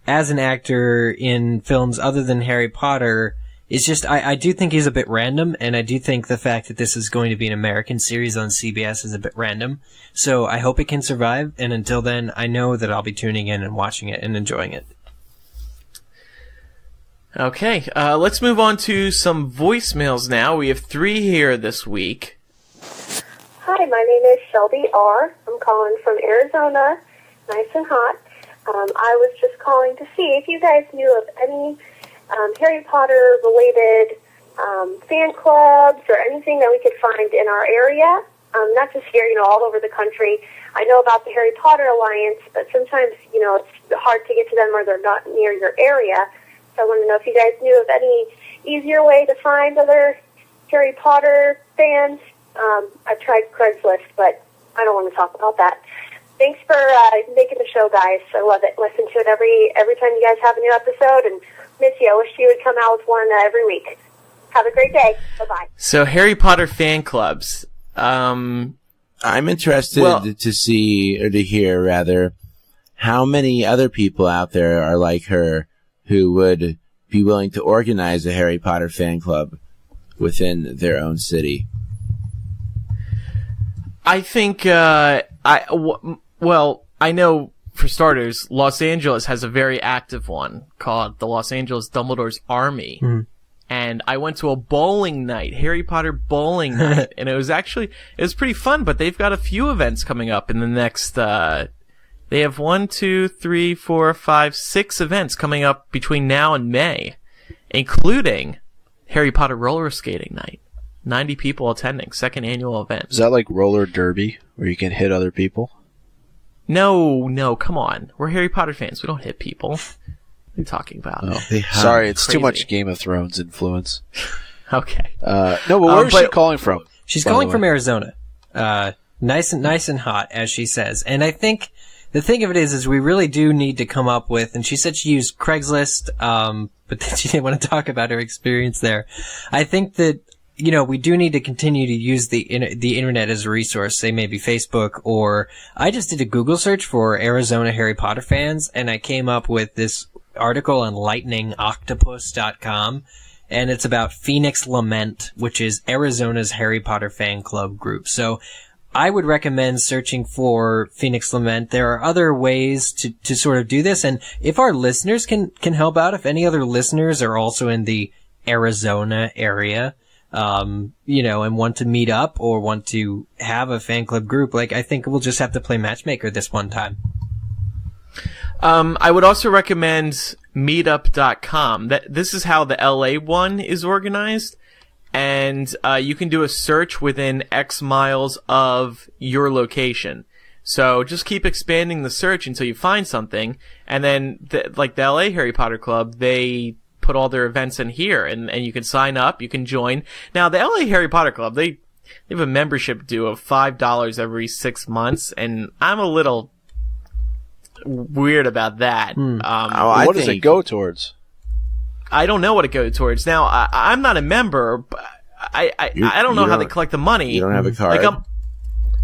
as an actor in films other than Harry Potter. It's just, I do think he's a bit random, and I do think the fact that this is going to be an American series on CBS is a bit random. So I hope it can survive, and until then, I know that I'll be tuning in and watching it and enjoying it. Okay, let's move on to some voicemails now. We have 3 here this week. Hi, my name is Shelby R. I'm calling from Arizona, nice and hot. I was just calling to see if you guys knew of any Harry Potter-related fan clubs or anything that we could find in our area, not just here, all over the country. I know about the Harry Potter Alliance, but sometimes, it's hard to get to them or they're not near your area. So I want to know if you guys knew of any easier way to find other Harry Potter fans. I tried Craigslist, but I don't want to talk about that. Thanks for making the show, guys. I love it. Listen to it every time you guys have a new episode, and miss you. I wish you would come out with one every week. Have a great day. Bye-bye. So Harry Potter fan clubs. I'm interested to see, or to hear, rather, how many other people out there are like her who would be willing to organize a Harry Potter fan club within their own city? I think, well, I know, for starters, Los Angeles has a very active one called the Los Angeles Dumbledore's Army. Mm. And I went to a bowling night, Harry Potter bowling night, and it was pretty fun, but they've got a few events coming up in the next, they have 1, 2, 3, 4, 5, 6 events coming up between now and May, including Harry Potter roller skating night. 90 people attending, second annual event. Is that like roller derby, where you can hit other people? No, come on. We're Harry Potter fans. We don't hit people. What are you talking about? Oh. Sorry, it's too much Game of Thrones influence. Okay. No, but where is she calling from? She's calling from Arizona. Nice and hot, as she says. And I think the thing of it is we really do need to come up with, and she said she used Craigslist, but then she didn't want to talk about her experience there. I think that, we do need to continue to use the internet as a resource, say maybe Facebook, or I just did a Google search for Arizona Harry Potter fans, and I came up with this article on lightningoctopus.com, and it's about Phoenix Lament, which is Arizona's Harry Potter fan club group. So I would recommend searching for Phoenix Lament. There are other ways to sort of do this, and if our listeners can help out, if any other listeners are also in the Arizona area, and want to meet up or want to have a fan club group, I think we'll just have to play matchmaker this one time. I would also recommend meetup.com. This is how the LA one is organized, and you can do a search within X miles of your location. So just keep expanding the search until you find something, and then the LA Harry Potter Club, they put all their events in here, and you can sign up, you can join. Now, the LA Harry Potter Club, they have a membership due of $5 every 6 months, and I'm a little weird about that. What does it go towards? I don't know what it goes towards. Now, I'm not a member, but I don't know how they collect the money. You don't have a card?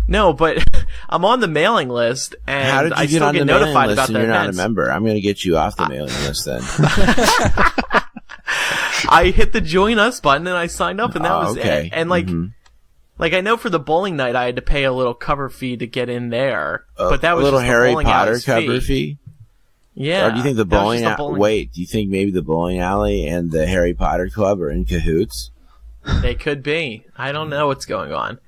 No, but I'm on the mailing list, and how did you I get still on get the notified mailing list about and the you're events. not a member? I'm going to get you off the mailing list then. I hit the join us button and I signed up, and that was okay. it. And I know for the bowling night I had to pay a little cover fee to get in there, but that was a little just Harry the bowling Potter alley's cover fee. Yeah. Or do you think the that was bowling? just the bowling. Wait, do you think maybe the bowling alley and the Harry Potter Club are in cahoots? They could be. I don't know what's going on.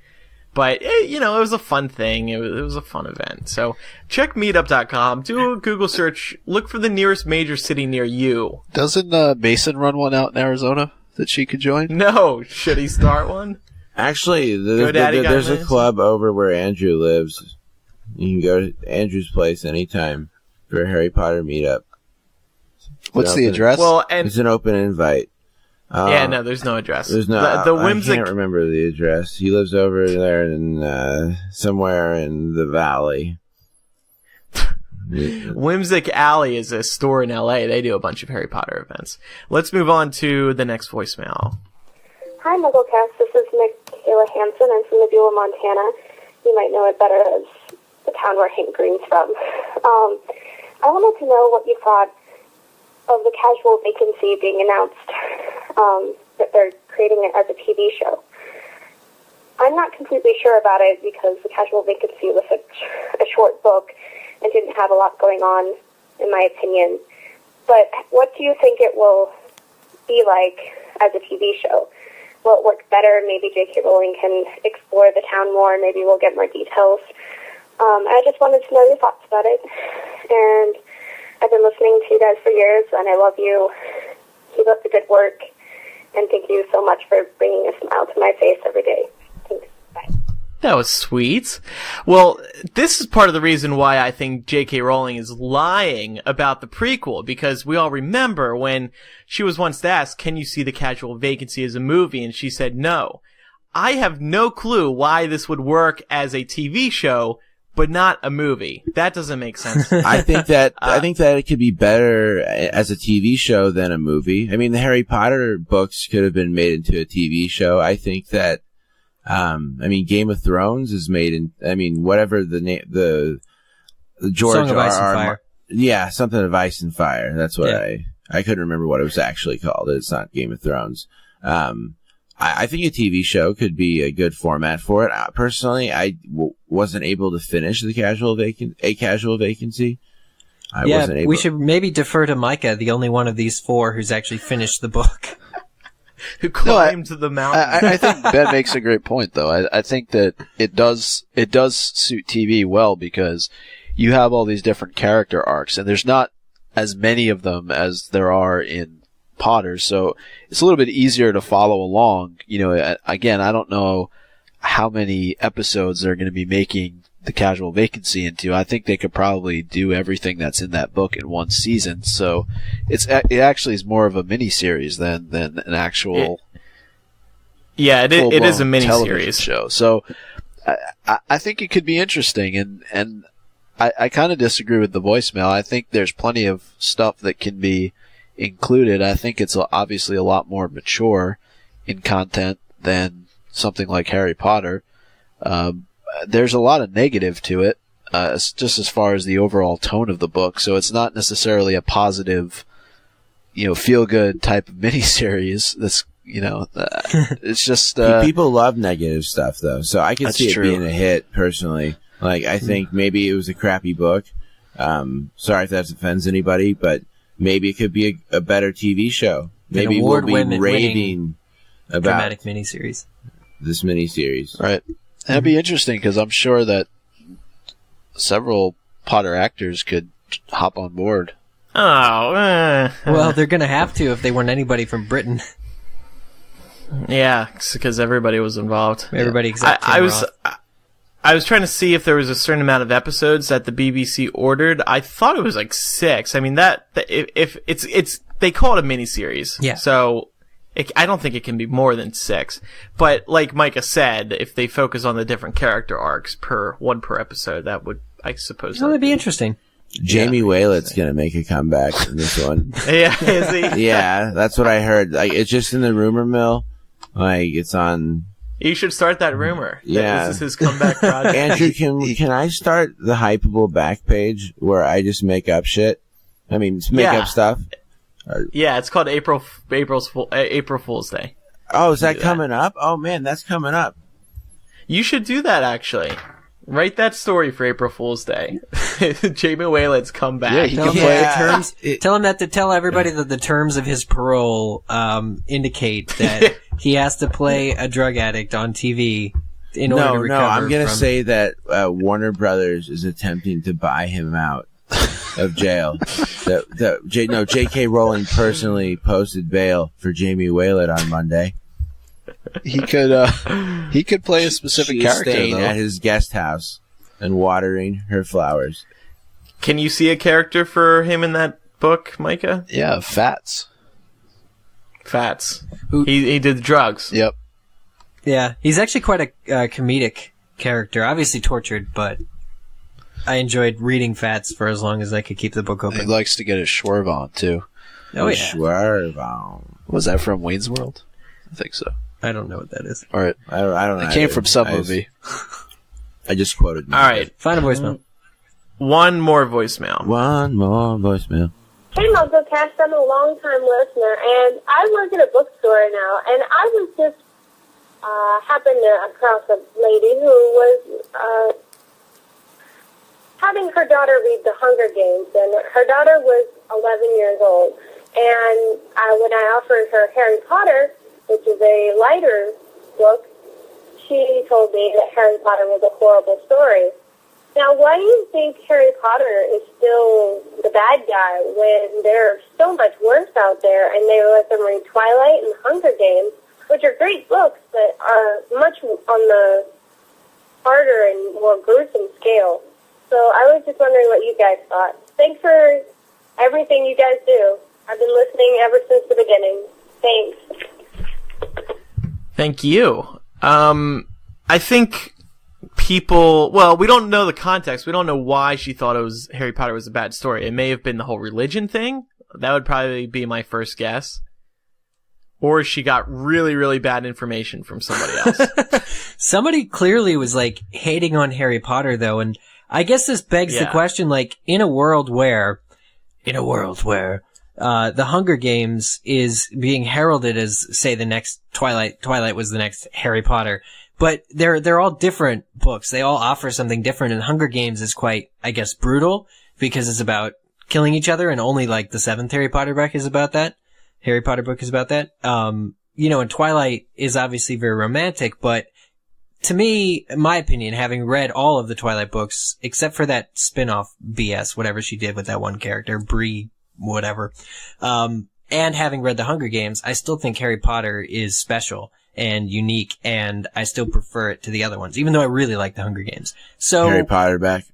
But, it was a fun thing. It was a fun event. So, check meetup.com, do a Google search, look for the nearest major city near you. Doesn't Mason run one out in Arizona that she could join? No. Should he start one? Actually, GoDaddy there's a Mason? club over where Andrew lives. You can go to Andrew's place anytime for a Harry Potter meetup. What's the address? Well, and It's an open invite. no, there's no address. There's no. The I Whimsic. can't remember the address. He lives over there in somewhere in the valley. Whimsic Alley is a store in LA. They do a bunch of Harry Potter events. Let's move on to the next voicemail. Hi, MuggleCast. This is Michaela Hansen. I'm from Missoula, Montana. You might know it better as the town where Hank Green's from. I wanted to know what you thought of the casual vacancy being announced, that they're creating it as a TV show. I'm not completely sure about it because the casual vacancy was such a short book and didn't have a lot going on, in my opinion. But what do you think it will be like as a TV show? Will it work better? Maybe J.K. Rowling can explore the town more. Maybe we'll get more details. I just wanted to know your thoughts about it. And I've been listening to you guys for years, and I love you. Keep up the good work. And thank you so much for bringing a smile to my face every day. Thanks. Bye. That was sweet. Well, this is part of the reason why I think J.K. Rowling is lying about the prequel, because we all remember when she was once asked, can you see the casual vacancy as a movie? And she said no. I have no clue why this would work as a TV show, but not a movie. That doesn't make sense. I think that it could be better as a TV show than a movie. I mean, the Harry Potter books could have been made into a TV show. I think that Game of Thrones is made in. I mean, whatever the George Song of Ice and R.R. Fire. Yeah, something of Ice and Fire. That's what Yeah. I couldn't remember what it was actually called. It's not Game of Thrones. I think a TV show could be a good format for it. Personally, I wasn't able to finish A Casual Vacancy. I wasn't able. We should maybe defer to Micah, the only one of these four who's actually finished the book. Who climbed the mountain. I think Ben makes a great point, though. I think that it does suit TV well because you have all these different character arcs, and there's not as many of them as there are in Potter, so it's a little bit easier to follow along. You know, again, I don't know how many episodes they're going to be making The Casual Vacancy into. I think they could probably do everything that's in that book in one season, so it actually is more of a miniseries than an actual. It is a television miniseries show. So I think it could be interesting, and I kind of disagree with the voicemail. I think there's plenty of stuff that can be included. I think it's obviously a lot more mature in content than something like Harry Potter. There's a lot of negative to it, just as far as the overall tone of the book. So it's not necessarily a positive, feel good type of miniseries. That's, it's just, people love negative stuff though. So I can see it true. being a hit personally. Like, I think maybe it was a crappy book. Sorry if that offends anybody, but maybe it could be a better TV show. Maybe we'll be raving about dramatic miniseries. This miniseries. Right. And it'd be interesting because I'm sure that several Potter actors could hop on board. Well, they're going to have to if they weren't anybody from Britain. Yeah, because everybody was involved. Everybody except Tim Roth. I was trying to see if there was a certain amount of episodes that the BBC ordered. I thought it was like 6. I mean, if it's they call it a miniseries. Yeah. So I don't think it can be more than 6. But like Micah said, if they focus on the different character arcs per episode, that would, I suppose, that'd be interesting. Jamie Waylett's gonna make a comeback in this one. Yeah, is he? Yeah, that's what I heard. Like, it's just in the rumor mill. Like, it's on. You should start that rumor. Yeah. This is his comeback project. Andrew, can I start the Hypeable back page where I just make up shit? I mean, make up stuff. Yeah, it's called April Fool's Day. Oh, is that coming up? Oh man, that's coming up. You should do that, actually. Write that story for April Fool's Day. Jamie Waylett's comeback. Yeah, he Tell can him, play. that the terms, tell him that to tell everybody that the terms of his parole indicate that he has to play a drug addict on TV in order to recover. No, I'm going to say that Warner Brothers is attempting to buy him out of jail. J.K. Rowling personally posted bail for Jamie Waylett on Monday. He could play a specific She is character staying though. at his guest house and watering her flowers. Can you see a character for him in that book, Micah? Yeah, Fats. Fats. He did drugs. Yep. Yeah, he's actually quite a comedic character. Obviously tortured, but I enjoyed reading Fats for as long as I could keep the book He open. likes to get his swerve on too. Oh yeah, Swerve on. Was that from Wayne's World? I think so. I don't know what that is. All right. I don't know. It came from some movie. I just quoted. All right. Find a voicemail. One more voicemail. One more voicemail. Hey, MuggleCast, I'm a long-time listener, and I work at a bookstore now, and I was just happened to across a lady who was having her daughter read The Hunger Games, and her daughter was 11 years old. And when I offered her Harry Potter, which is a lighter book, she told me that Harry Potter was a horrible story. Now, why do you think Harry Potter is still the bad guy when there's so much worse out there, and they let them read Twilight and Hunger Games, which are great books, but are much on the harder and more gruesome scale? So I was just wondering what you guys thought. Thanks for everything you guys do. I've been listening ever since the beginning. Thanks. Thank you. I think we don't know the context. We don't know why she thought Harry Potter was a bad story. It may have been the whole religion thing. That would probably be my first guess. Or she got really, really bad information from somebody else. Somebody clearly was like hating on Harry Potter though, and I guess this begs the question, like, in a world where the Hunger Games is being heralded as, say, the next Twilight was the next Harry Potter, but they're all different books. They all offer something different, and Hunger Games is quite, I guess, brutal, because it's about killing each other, and only, like, the 7th Harry Potter book is about that. And Twilight is obviously very romantic, but to me, in my opinion, having read all of the Twilight books, except for that spin-off BS, whatever she did with that one character, Bree, whatever, and having read the Hunger Games, I still think Harry Potter is special and unique, and I still prefer it to the other ones, even though I really like the Hunger Games. So Harry Potter back.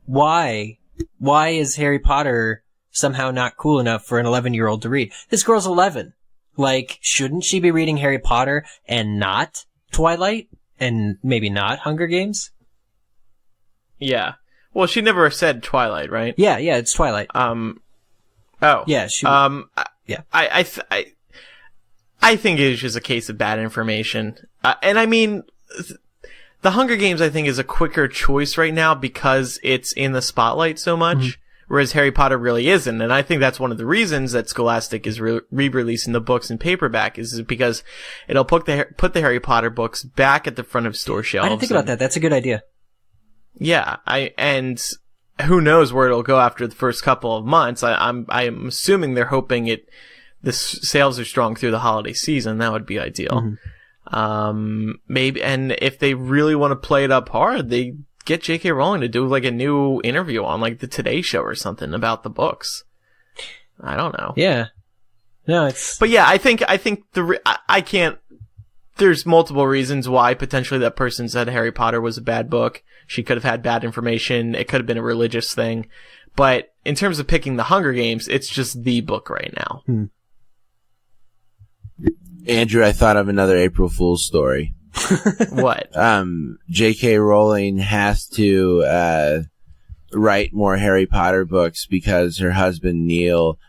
Why is Harry Potter somehow not cool enough for an 11-year-old to read? This girl's 11. Like, shouldn't she be reading Harry Potter and not Twilight? And maybe not Hunger Games? Yeah. Well, she never said Twilight, right? Yeah, it's Twilight. Oh. Yeah, yeah. I think it was just a case of bad information. And I mean, the Hunger Games, I think, is a quicker choice right now because it's in the spotlight so much, whereas Harry Potter really isn't. And I think that's one of the reasons that Scholastic is re-releasing the books in paperback, is because it'll put the Harry Potter books back at the front of store shelves. I didn't think about that. That's a good idea. Yeah, and who knows where it'll go after the first couple of months. I'm assuming they're hoping the sales are strong through the holiday season. That would be ideal. Maybe, and if they really want to play it up hard, they get J.K. Rowling to do like a new interview on like the Today Show or something about the books. I don't know. Yeah. No, but yeah, I think I can't. There's multiple reasons why potentially that person said Harry Potter was a bad book. She could have had bad information. It could have been a religious thing. But in terms of picking the Hunger Games, it's just the book right now. Andrew, I thought of another April Fool's story. What? J.K. Rowling has to write more Harry Potter books because her husband Neil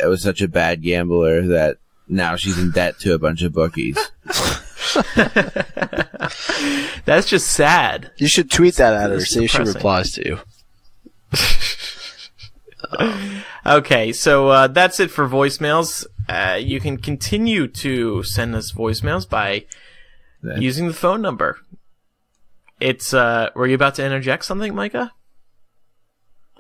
was such a bad gambler that now she's in debt to a bunch of bookies. That's just sad. You should tweet that at her, see if she replies to you. Okay, so that's it for voicemails. You can continue to send us voicemails by using the phone number. It's were you about to interject something, Micah?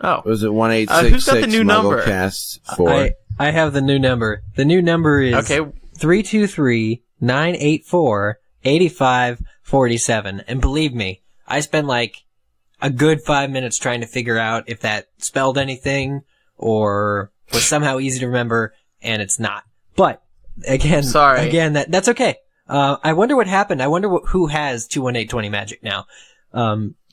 Oh, was it 1-866 who's got the new number? MuggleCast 4? I have the new number. The new number is 323-984-8547. And believe me, I spent like a good 5 minutes trying to figure out if that spelled anything or was somehow easy to remember, and it's not. But again, that's okay. I wonder what happened. I wonder who has 218-20-MAGIC now.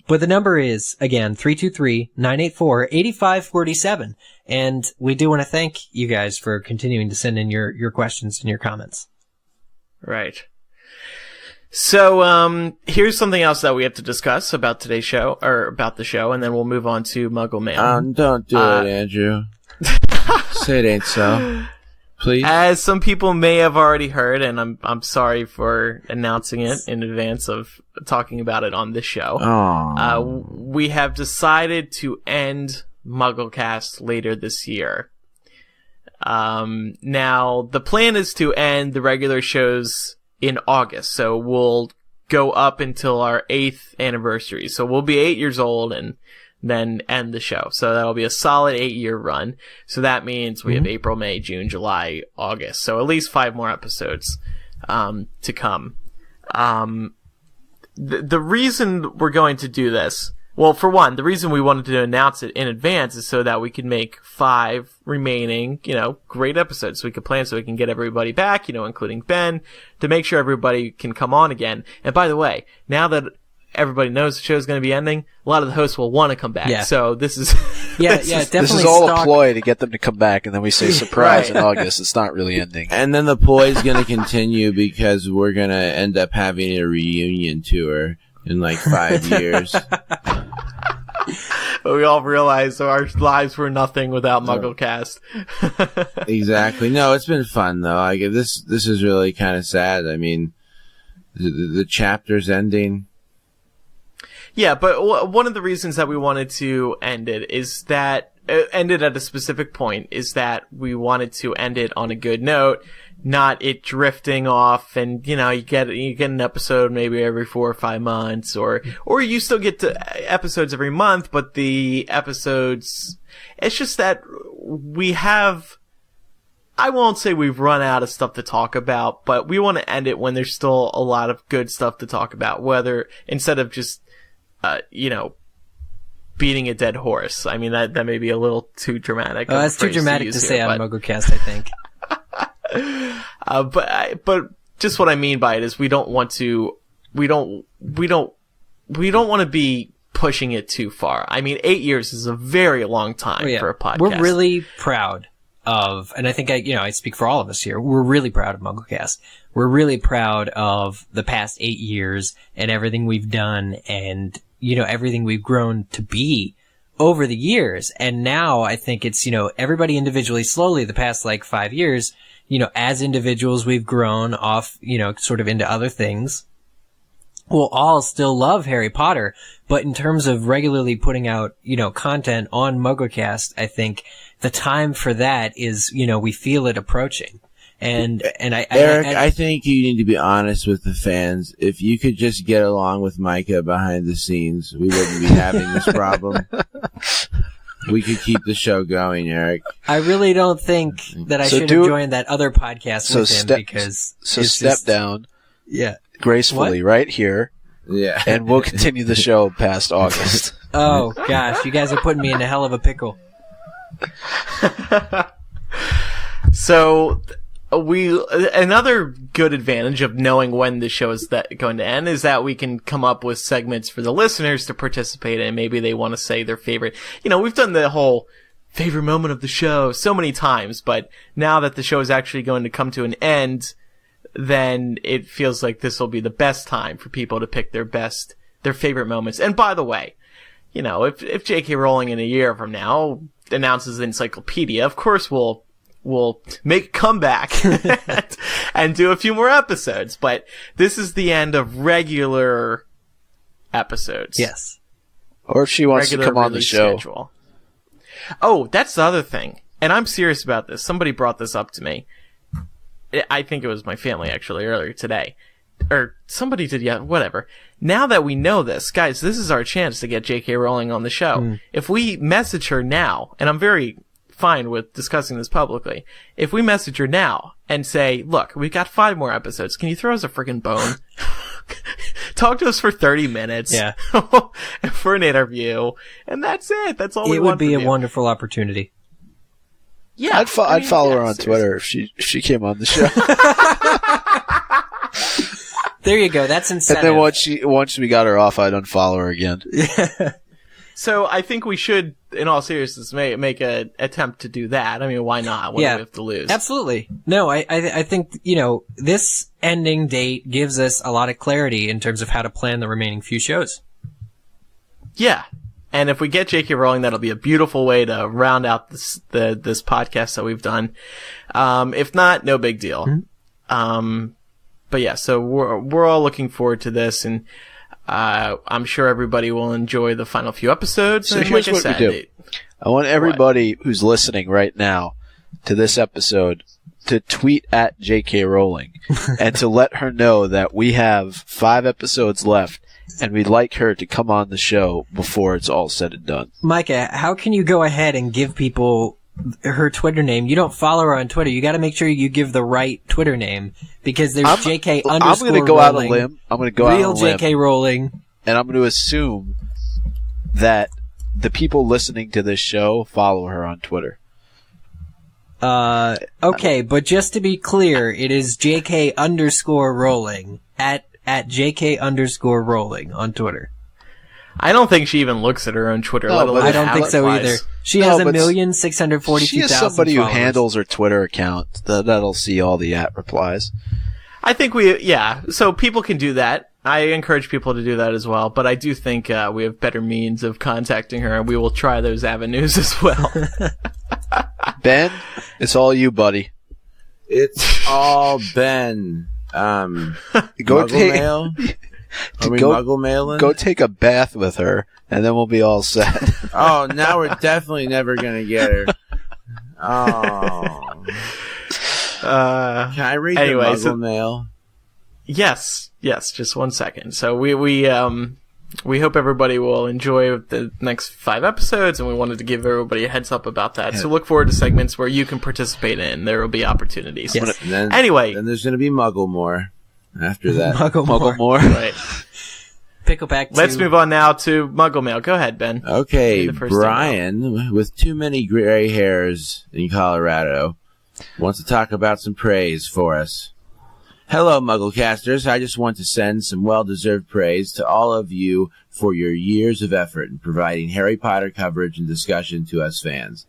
But the number is, again, 323-984-8547. And we do want to thank you guys for continuing to send in your questions and your comments. Right. So, here's something else that we have to discuss about today's show, or about the show, and then we'll move on to Muggle Mail. Don't do it, Andrew. Say it ain't so. Please. As some people may have already heard, and I'm sorry for announcing it in advance of talking about it on this show. We have decided to end MuggleCast later this year. Now, the plan is to end the regular shows in August, so we'll go up until our 8th anniversary. So we'll be 8 years old and then end the show. So that'll be a solid 8-year run. So that means we have April, May, June, July, August. So at least 5 more episodes to come. The reason we're going to do this, well, for one, the reason we wanted to announce it in advance is so that we can make 5 remaining, great episodes. So we can plan so we can get everybody back, including Ben, to make sure everybody can come on again. And by the way, now that everybody knows the show's going to be ending, a lot of the hosts will want to come back. Yeah. So this is definitely. This is all a ploy to get them to come back, and then we say surprise in August. It's not really ending. And then the ploy is going to continue because we're going to end up having a reunion tour in like 5 years. We all realize our lives were nothing without MuggleCast. Exactly. No, it's been fun though. This is really kind of sad. I mean, the chapter's ending. Yeah, but one of the reasons that we wanted to end it is that ended at a specific point is that we wanted to end it on a good note, not it drifting off and, you get an episode maybe every 4 or 5 months or you still get to episodes every month, but the episodes, it's just that I won't say we've run out of stuff to talk about, but we want to end it when there's still a lot of good stuff to talk about, whether instead of just, beating a dead horse. I mean, that may be a little too dramatic. Oh, that's too dramatic to say on MuggleCast, I think. But just what I mean by it is we don't want to be pushing it too far. I mean, 8 years is a very long time for a podcast. We're really proud of, and I think I speak for all of us here, we're really proud of MuggleCast. We're really proud of the past 8 years and everything we've done and, everything we've grown to be over the years. And now I think it's, everybody individually slowly the past 5 years, as individuals we've grown off, sort of into other things. We'll all still love Harry Potter, but in terms of regularly putting out, content on MuggleCast, I think the time for that is, we feel it approaching. And Eric, I think you need to be honest with the fans. If you could just get along with Micah behind the scenes, we wouldn't be having this problem. We could keep the show going, Eric. I really don't think that I should have joined that other podcast with him because... So step down. Yeah. Gracefully right here. Yeah. And we'll continue the show past August. Oh, gosh. You guys are putting me in a hell of a pickle. So... another good advantage of knowing when the show is going to end is that we can come up with segments for the listeners to participate in. Maybe they want to say their favorite. We've done the whole favorite moment of the show so many times, but now that the show is actually going to come to an end, then it feels like this will be the best time for people to pick their favorite moments. And by the way, if J.K. Rowling in a year from now announces the encyclopedia, of course we'll make a comeback and do a few more episodes. But this is the end of regular episodes. Yes. Or if she wants to come on the show. Schedule. Oh, that's the other thing. And I'm serious about this. Somebody brought this up to me. I think it was my family, actually, earlier today. Or somebody did, yeah, whatever. Now that we know this, guys, this is our chance to get J.K. Rowling on the show. If we message her now, and I'm very fine with discussing this publicly, if we message her now and say, look, we've got 5 more episodes, can you throw us a freaking bone? Talk to us for 30 minutes for an interview, and that's it. That's all we want. It would be a wonderful opportunity. Yeah, I'd follow her on Twitter if she came on the show. There you go. That's incentive. And then once we got her off, I'd unfollow her again. Yeah. So I think we should, in all seriousness, make an attempt to do that. I mean, why not? What do we have to lose? Absolutely. No, I think, this ending date gives us a lot of clarity in terms of how to plan the remaining few shows. Yeah. And if we get J.K. Rowling, that'll be a beautiful way to round out this podcast that we've done. If not, no big deal. Mm-hmm. But yeah, so we're all looking forward to this, and I'm sure everybody will enjoy the final few episodes. So here's what we do. I want everybody who's listening right now to this episode to tweet at J.K. Rowling and to let her know that we have 5 episodes left and we'd like her to come on the show before it's all said and done. Micah, how can you go ahead and give people her Twitter name? You don't follow her on Twitter. You got to make sure you give the right Twitter name because there's JK underscore I'm going to go out on a limb. I'm going to go out on a limb. Real JK Rowling. And I'm going to assume that the people listening to this show follow her on Twitter. Okay, but just to be clear, it is JK underscore Rowling at JK underscore Rowling on Twitter. I don't think she even looks at her own Twitter. No, I don't think so either. She has 1,642,000 She has somebody followers. who handles her Twitter account that'll see all the at replies. I think so people can do that. I encourage people to do that as well, but I do think we have better means of contacting her, and we will try those avenues as well. Ben, it's all you, buddy. It's all Ben. Go Muggle Mail. Are we Go- muggle mailing? Go take a bath with her, and then we'll be all set. Oh, now we're definitely never going to get her. Oh. Can I read the muggle mail? Yes, just 1 second. So we hope everybody will enjoy the next 5 episodes, and we wanted to give everybody a heads up about that. So look forward to segments where you can participate in. There will be opportunities. Yes. Then there's going to be muggle more after that. Muggle more. Right. Pickle back to... Let's move on now to Muggle Mail. Go ahead, Ben. Okay, The first Brian, with too many gray hairs in Colorado, wants to talk about some praise for us. Hello, MuggleCasters. I just want to send some well-deserved praise to all of you for your years of effort in providing Harry Potter coverage and discussion to us fans.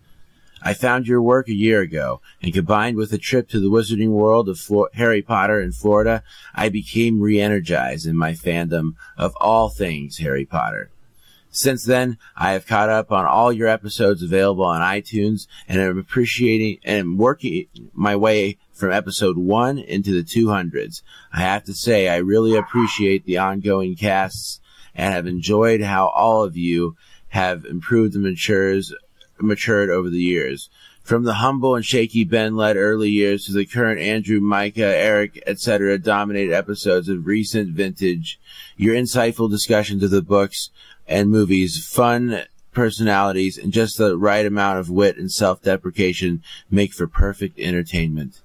I found your work a year ago, and combined with a trip to the Wizarding World of Harry Potter in Florida, I became re-energized in my fandom of all things Harry Potter. Since then, I have caught up on all your episodes available on iTunes, and am appreciating and working my way from episode 1 into the 200s. I have to say, I really appreciate the ongoing casts, and have enjoyed how all of you have improved and matured over the years. From the humble and shaky Ben-led early years to the current Andrew, Micah, Eric, etc. dominated episodes of recent vintage, your insightful discussions of the books and movies, fun personalities, and just the right amount of wit and self-deprecation make for perfect entertainment.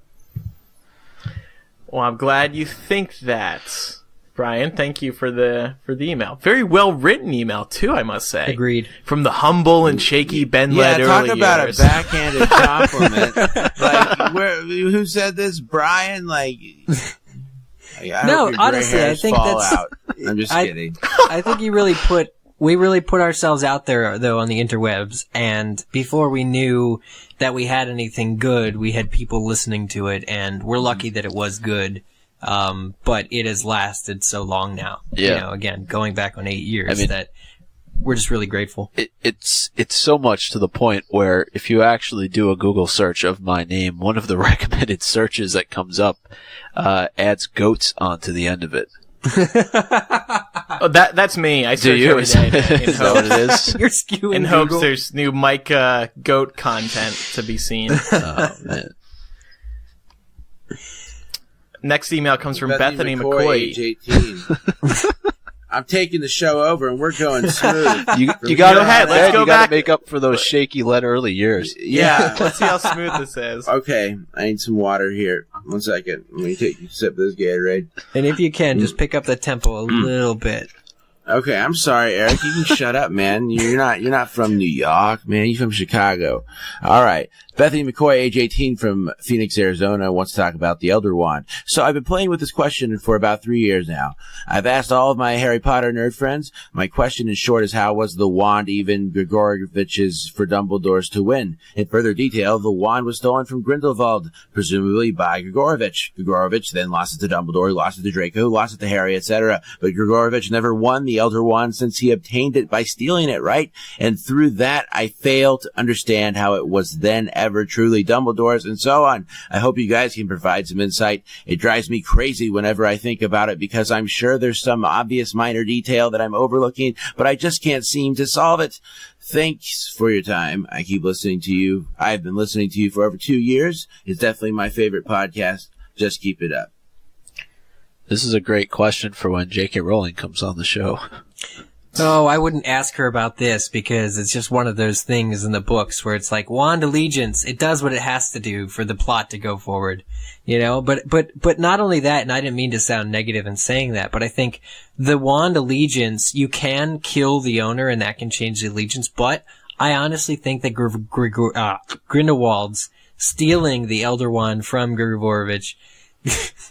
Well, I'm glad you think that, Brian. Thank you for the email. Very well written email too, I must say. Agreed. From the humble and shaky Ben-led early talk about years. a backhanded compliment. Who said this, Brian? No, honestly, I think that's... out. I'm just kidding. I think we really put ourselves out there, though, on the interwebs, and before we knew that we had anything good, we had people listening to it, and we're lucky that it was good. But it has lasted so long now. Yeah. You know, again, going back on 8 years, that we're just really grateful. It's so much to the point where if you actually do a Google search of my name, one of the recommended searches that comes up adds goats onto the end of it. Oh, that's me. I search every day. Is that what it is? You're skewing In Google. hopes there's new Micah goat content to be seen. Oh, man. Next email comes from Bethany McCoy. age 18. I'm taking the show over, and we're going smooth. You Go gotta ahead, let's go you back. gotta make up for those shaky led early years. Yeah, let's see how smooth this is. Okay, I need some water here. 1 second. Let me take a sip of this Gatorade. And if you can, just pick up the tempo a little bit. Okay, I'm sorry, Eric. You can shut up, man. You're not from New York, man. You're from Chicago. All right. Bethany McCoy, age 18, from Phoenix, Arizona, wants to talk about the Elder Wand. So I've been playing with this question for about 3 years now. I've asked all of my Harry Potter nerd friends. My question in short is, how was the wand even Grigorovich's for Dumbledore's to win? In further detail, the wand was stolen from Grindelwald, presumably by Grigorovich. Grigorovich then lost it to Dumbledore, who lost it to Draco, who lost it to Harry, etc. But Grigorovich never won the Elder Wand since he obtained it by stealing it, right? And through that, I fail to understand how it was then ever truly Dumbledore's, and so on. I hope you guys can provide some insight. It drives me crazy whenever I think about it, because I'm sure there's some obvious minor detail that I'm overlooking, but I just can't seem to solve it. Thanks for your time. I keep listening to you. I've been listening to you for over 2 years. It's definitely my favorite podcast. Just keep it up. This is a great question for when J.K. Rowling comes on the show. Oh, I wouldn't ask her about this because it's just one of those things in the books where it's like wand allegiance. It does what it has to do for the plot to go forward, you know, but not only that, and I didn't mean to sound negative in saying that, but I think the wand allegiance, you can kill the owner and that can change the allegiance, but I honestly think that Grindelwald's stealing the Elder Wand from Grigorovich,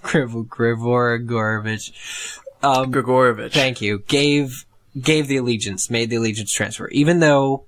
Grigorovich. Thank you. Gave the allegiance, made the allegiance transfer. Even though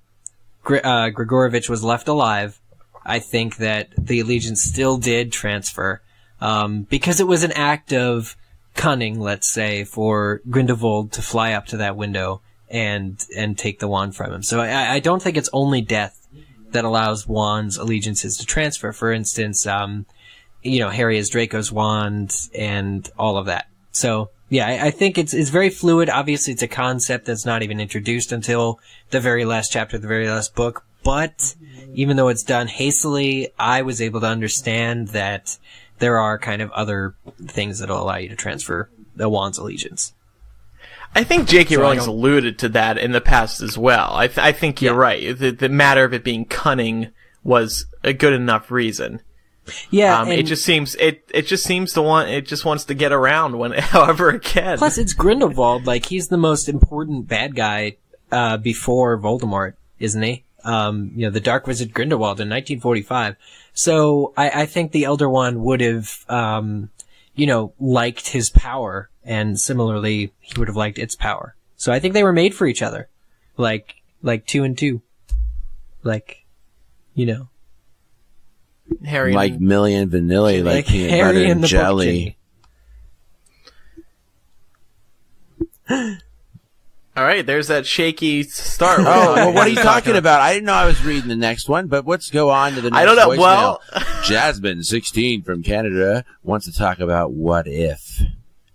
Grigorovich was left alive, I think that the allegiance still did transfer, because it was an act of cunning, let's say, for Grindelwald to fly up to that window and take the wand from him. So I don't think it's only death that allows wands allegiances to transfer. For instance, Harry has Draco's wand and all of that. So Yeah, I think it's very fluid. Obviously, it's a concept that's not even introduced until the very last chapter of the very last book. But even though it's done hastily, I was able to understand that there are kind of other things that'll allow you to transfer the wand's allegiance. I think J.K. Rowling's alluded to that in the past as well. I think you're right. The matter of it being cunning was a good enough reason. Yeah, it just seems wants to get around however it can. Plus, it's Grindelwald. Like, he's the most important bad guy before Voldemort, isn't he? The Dark Wizard Grindelwald in 1945. So I think the Elder Wand would have, liked his power, and similarly, he would have liked its power. So I think they were made for each other, like 2 and 2, Harry, like Millie and Vanilli, like peanut Harry butter and and the jelly. All right, there's that shaky start. Well, what are you talking about? I didn't know I was reading the next one, but let's go on to the next I don't know. voicemail. Well, Jasmine, 16 from Canada, wants to talk about what if.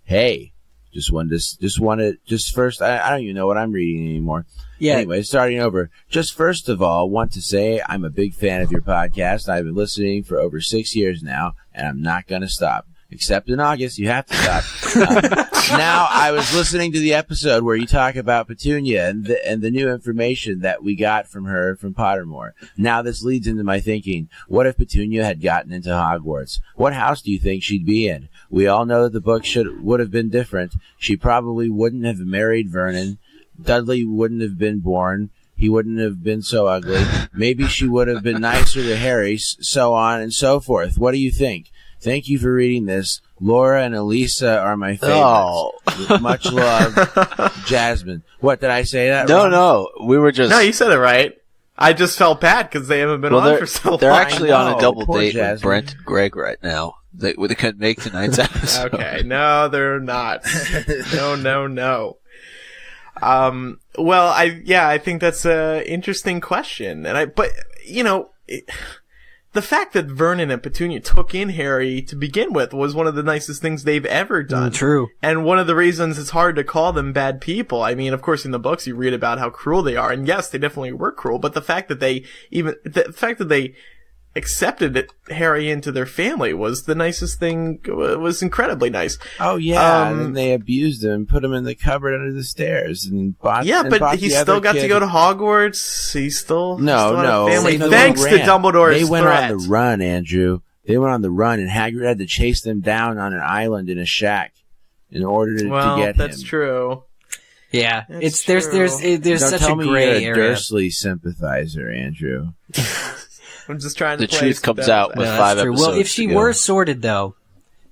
Hey, just first, I don't even know what I'm reading anymore. Yeah. Anyway, starting over. Just first of all, want to say I'm a big fan of your podcast. I've been listening for over 6 years now, and I'm not going to stop. Except in August, you have to stop. Now, I was listening to the episode where you talk about Petunia and the new information that we got from her from Pottermore. Now, this leads into my thinking, what if Petunia had gotten into Hogwarts? What house do you think she'd be in? We all know that the book would have been different. She probably wouldn't have married Vernon. Dudley wouldn't have been born. He wouldn't have been so ugly. Maybe she would have been nicer to Harry, so on and so forth. What do you think? Thank you for reading this. Laura and Elisa are my favorites. Oh. With much love, Jasmine. What, did I say that No, wrong? no. We were just... no, you said it right. I just felt bad because they haven't been on for so long. They're actually on a double Poor date Jasmine. with Brent and Greg right now. They couldn't make tonight's episode. Okay, no, they're not. No. Well, I think that's a interesting question, the fact that Vernon and Petunia took in Harry to begin with was one of the nicest things they've ever done. True. And one of the reasons it's hard to call them bad people. I mean, of course, in the books you read about how cruel they are, and yes, they definitely were cruel, but the fact that they accepted Harry into their family was the nicest thing, was incredibly nice. Oh, yeah, and then they abused him, put him in the cupboard under the stairs, and bought he still got to go to Hogwarts. He still had a family. No, thanks to Dumbledore's They went threat. on the run, Andrew. They went on the run, and Hagrid had to chase them down on an island in a shack in order to get him. That's true. Yeah, That's there's Don't such tell a me gray you're a area. Dursley sympathizer, Andrew. I'm just trying to The truth comes out with No, 5 that's true. episodes Well, if she to go. were sorted, though,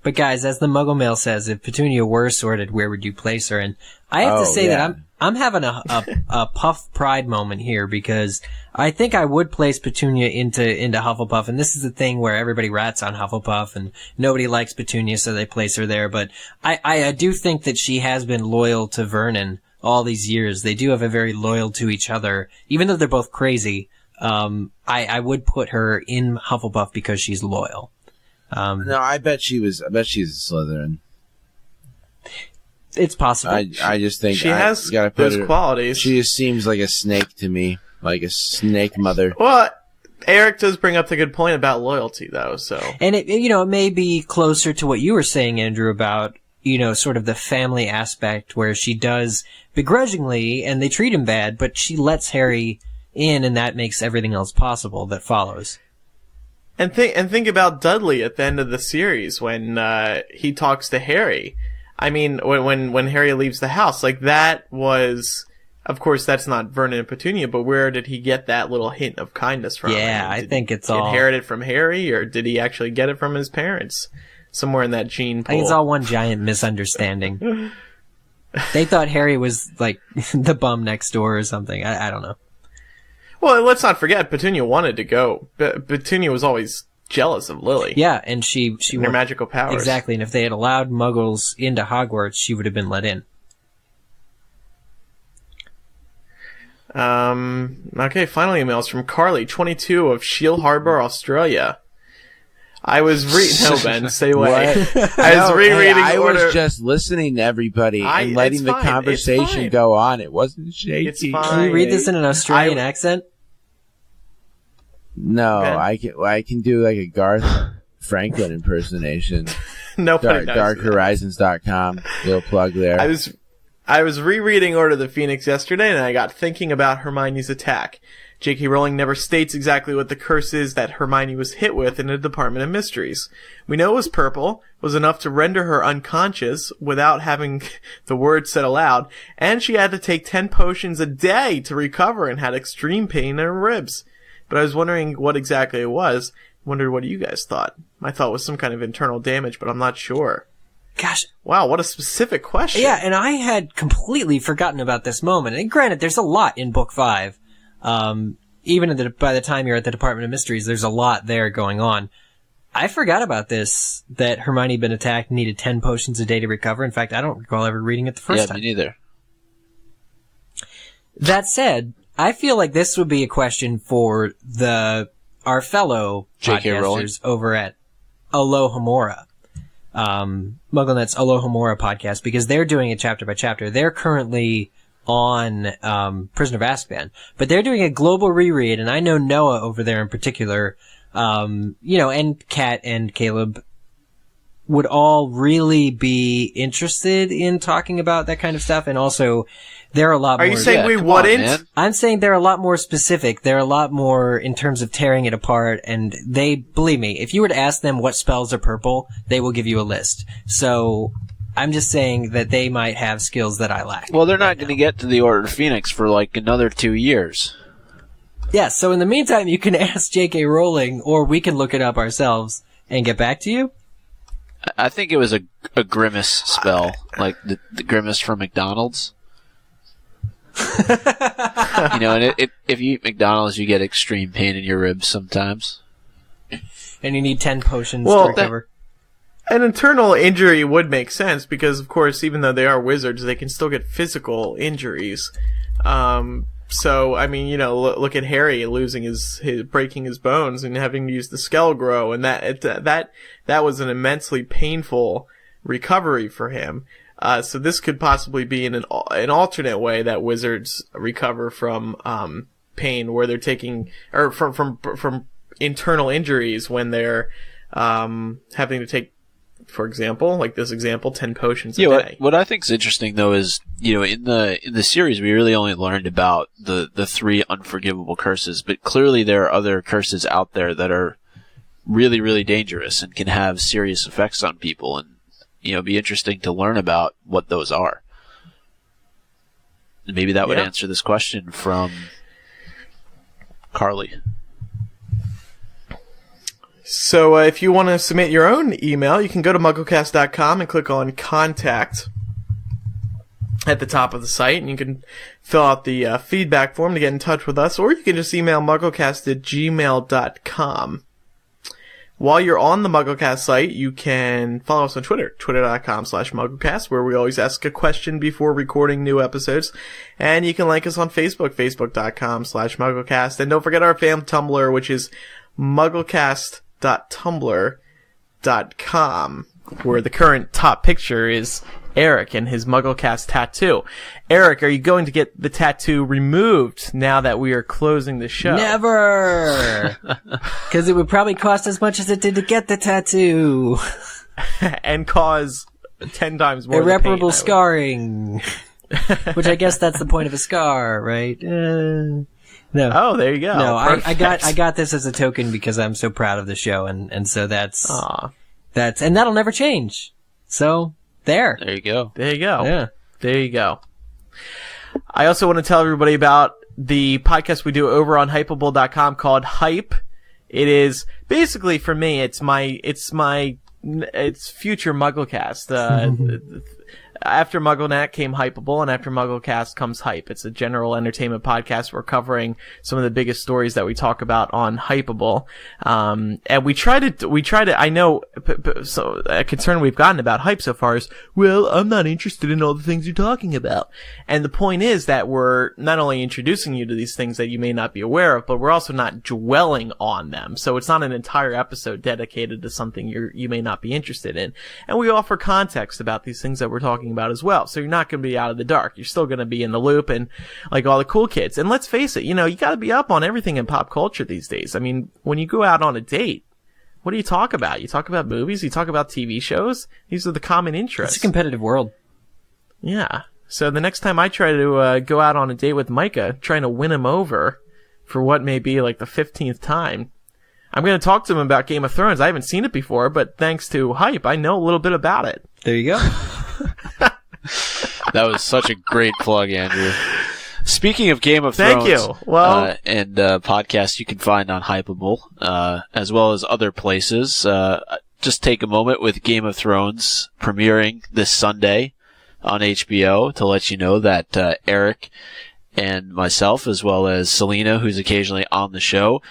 but guys, as the Muggle Mail says, if Petunia were sorted, where would you place her? And I have to say that I'm having a Puff pride moment here, because I think I would place Petunia into Hufflepuff, and this is the thing where everybody rats on Hufflepuff and nobody likes Petunia, so they place her there. But I do think that she has been loyal to Vernon all these years. They do have a very loyal to each other, even though they're both crazy. I would put her in Hufflepuff because she's loyal. No, I bet she's a Slytherin. It's possible. I just think she has gotta put those her, qualities. She just seems like a snake to me, like a snake mother. Well, Eric does bring up the good point about loyalty, though. So, And it may be closer to what you were saying, Andrew, about, sort of the family aspect where she does begrudgingly, and they treat him bad, but she lets Harry in, and that makes everything else possible that follows. and think about Dudley at the end of the series when he talks to Harry. I mean, when Harry leaves the house, like that was, of course, that's not Vernon and Petunia, but where did he get that little hint of kindness from? Yeah, I think it's all... inherit it from Harry, or did he actually get it from his parents? Somewhere in that gene pool. I think it's all one giant misunderstanding. They thought Harry was, like, the bum next door or something. I don't know. Well, let's not forget, Petunia wanted to go. Petunia was always jealous of Lily. Yeah, and she And her magical powers. Exactly, and if they had allowed Muggles into Hogwarts, she would have been let in. Okay, final emails from Carly, 22 of Shield Harbour, Australia. I was no, Ben, stay away. What? I was rereading I order. was just listening to everybody and letting the conversation go on. It wasn't shaky. It's fine. Can you read this in an Australian accent? No, Ben? I can do like a Garth Franklin impersonation. Nobody does. DarkHorizons.com. Little plug there. I was rereading Order of the Phoenix yesterday, and I got thinking about Hermione's attack. J.K. Rowling never states exactly what the curse is that Hermione was hit with in the Department of Mysteries. We know it was purple, was enough to render her unconscious without having the word said aloud, and she had to take 10 potions a day to recover and had extreme pain in her ribs. But I was wondering what exactly it was. Wondered what you guys thought. My thought was some kind of internal damage, but I'm not sure. Gosh. Wow, what a specific question. Yeah, and I had completely forgotten about this moment. And granted, there's a lot in Book 5. Even by the time you're at the Department of Mysteries, there's a lot there going on. I forgot about this, that Hermione had been attacked and needed 10 potions a day to recover. In fact, I don't recall ever reading it the first time. Yeah, me neither. That said, I feel like this would be a question for our fellow J.K. Rowling podcasters over at Alohomora. MuggleNet's Alohomora podcast, because they're doing it chapter by chapter. They're currently on Prisoner of Azkaban, but they're doing a global reread, and I know Noah over there in particular, and Kat and Caleb would all really be interested in talking about that kind of stuff, and also they're a lot more... Are you saying we wouldn't? I'm saying they're a lot more specific. They're a lot more in terms of tearing it apart, and they, believe me, if you were to ask them what spells are purple, they will give you a list. So I'm just saying that they might have skills that I lack. Well, they're not going to get to the Order of Phoenix for like another 2 years. Yeah, so in the meantime, you can ask J.K. Rowling, or we can look it up ourselves and get back to you. I think it was a grimace spell, like the grimace from McDonald's. And if you eat McDonald's, you get extreme pain in your ribs sometimes. And you need 10 potions to recover. An internal injury would make sense because, of course, even though they are wizards, they can still get physical injuries. So, I mean, look at Harry losing his breaking his bones and having to use the Skell Grow, and that was an immensely painful recovery for him. So this could possibly be in an alternate way that wizards recover from pain, where they're taking or from internal injuries when they're having to take, for example, like this example, 10 potions a day. What I think is interesting though is, in the series we really only learned about the 3 unforgivable curses, but clearly there are other curses out there that are really, really dangerous and can have serious effects on people, and be interesting to learn about what those are. And maybe that would answer this question from Carly. So if you want to submit your own email, you can go to MuggleCast.com and click on Contact at the top of the site, and you can fill out the feedback form to get in touch with us, or you can just email MuggleCast@gmail.com. While you're on the MuggleCast site, you can follow us on Twitter, twitter.com/MuggleCast, where we always ask a question before recording new episodes. And you can like us on Facebook, facebook.com/MuggleCast. And don't forget our fan Tumblr, which is MuggleCast.tumblr.com, where the current top picture is Eric and his MuggleCast tattoo. Eric, are you going to get the tattoo removed now that we are closing the show? Never! Because it would probably cost as much as it did to get the tattoo. And cause 10 times more irreparable pain, scarring. Which I guess that's the point of a scar, right? No. Oh, there you go. No, I got this as a token because I'm so proud of the show, and so that's and that'll never change. So There you go. There you go. Yeah. There you go. I also want to tell everybody about the podcast we do over on Hypable.com called Hype. It is basically, for me, it's future MuggleCast. after MuggleNet came Hypable, and after MuggleCast comes Hype. It's a general entertainment podcast. We're covering some of the biggest stories that we talk about on Hypable. And we try to, I know, so a concern we've gotten about Hype so far is, well, I'm not interested in all the things you're talking about. And the point is that we're not only introducing you to these things that you may not be aware of, but we're also not dwelling on them. So it's not an entire episode dedicated to something you may not be interested in. And we offer context about these things that we're talking about as well. So you're not going to be out of the dark. You're still going to be in the loop and like all the cool kids. And let's face it, you got to be up on everything in pop culture these days. I mean, when you go out on a date, what do you talk about? You talk about movies? You talk about TV shows? These are the common interests. It's a competitive world. Yeah. So the next time I try to go out on a date with Micah, trying to win him over for what may be like the 15th time, I'm going to talk to him about Game of Thrones. I haven't seen it before, but thanks to Hype, I know a little bit about it. There you go. That was such a great plug, Andrew. Speaking of Game of Thrones, thank you. Well, and podcasts you can find on Hypable, as well as other places. Just take a moment with Game of Thrones premiering this Sunday on HBO to let you know that Eric and myself, as well as Selena, who's occasionally on the show,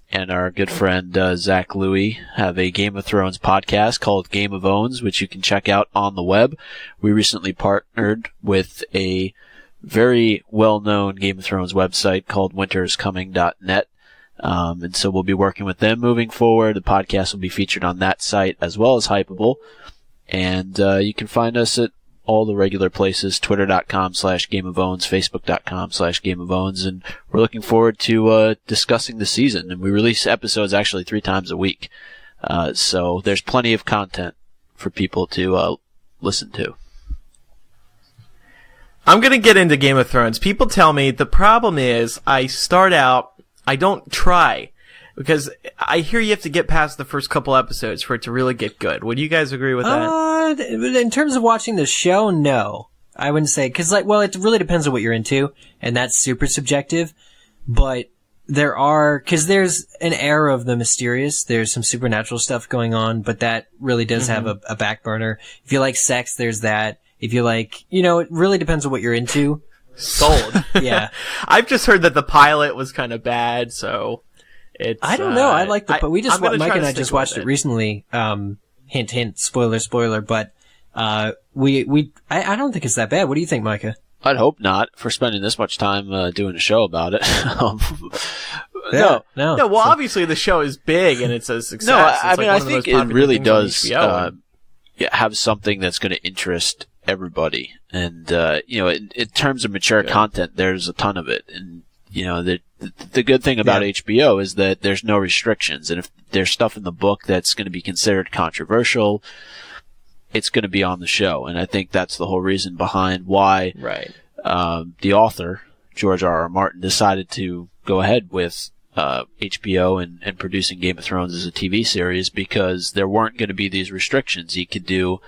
and our good friend Zach Louie have a Game of Thrones podcast called Game of Owns, which you can check out on the web. We recently partnered with a very well-known Game of Thrones website called winterscoming.net. And so we'll be working with them moving forward. The podcast will be featured on that site as well as Hypable. And you can find us at all the regular places, twitter.com/GameOfOwns, facebook.com/GameOfOwns, and we're looking forward to discussing the season. And we release episodes actually 3 times a week. So there's plenty of content for people to listen to. I'm going to get into Game of Thrones. People tell me the problem is I start out, I don't try, because I hear you have to get past the first couple episodes for it to really get good. Would you guys agree with that? In terms of watching the show, no. I wouldn't say, because it really depends on what you're into, and that's super subjective, but because there's an air of the mysterious, there's some supernatural stuff going on, but that really does have a back burner. If you like sex, there's that. If you like, it really depends on what you're into. Sold. Yeah. I've just heard that the pilot was kind of bad, so it's... I don't know. I like but we just, Mike and I just watched it recently. Hint, hint, spoiler, but, I don't think it's that bad. What do you think, Micah? I'd hope not, for spending this much time doing a show about it. No. Well, obviously the show is big and it's a success. No, I mean, I think it really does have something that's going to interest everybody. And, in terms of mature content, there's a ton of it. And, the good thing about HBO is that there's no restrictions. And if there's stuff in the book that's going to be considered controversial, it's going to be on the show. And I think that's the whole reason behind why the author, George R.R. Martin, decided to go ahead with HBO and producing Game of Thrones as a TV series, because there weren't going to be these restrictions. He could do,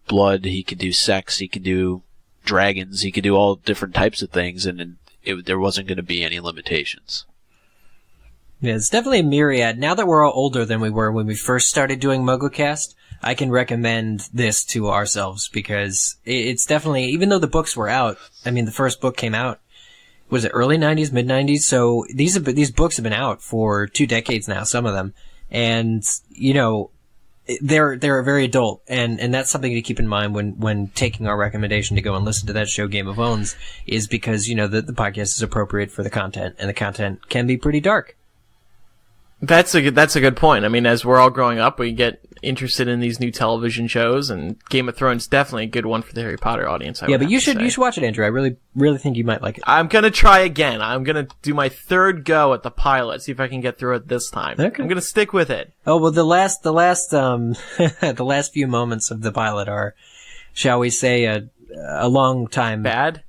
blood, he could do sex, he could do dragons, he could do all different types of things, and there wasn't going to be any limitations. Yeah, it's definitely a myriad. Now that we're all older than we were when we first started doing MuggleCast, I can recommend this to ourselves, because it's definitely, even though the books were out, the first book came out, was it early 90s, mid 90s? So these books have been out for 2 decades now, some of them. And, they're very adult, and that's something to keep in mind when taking our recommendation to go and listen to that show, Game of Owns, is because, the podcast is appropriate for the content, and the content can be pretty dark. That's a good point. As we're all growing up, we get interested in these new television shows, and Game of Thrones is definitely a good one for the Harry Potter audience. But you should watch it, Andrew. I really, really think you might like it. I'm gonna try again. I'm gonna do my 3rd go at the pilot, see if I can get through it this time. Okay. I'm gonna stick with it. Oh, well, the last the last few moments of the pilot are, shall we say, a long time bad.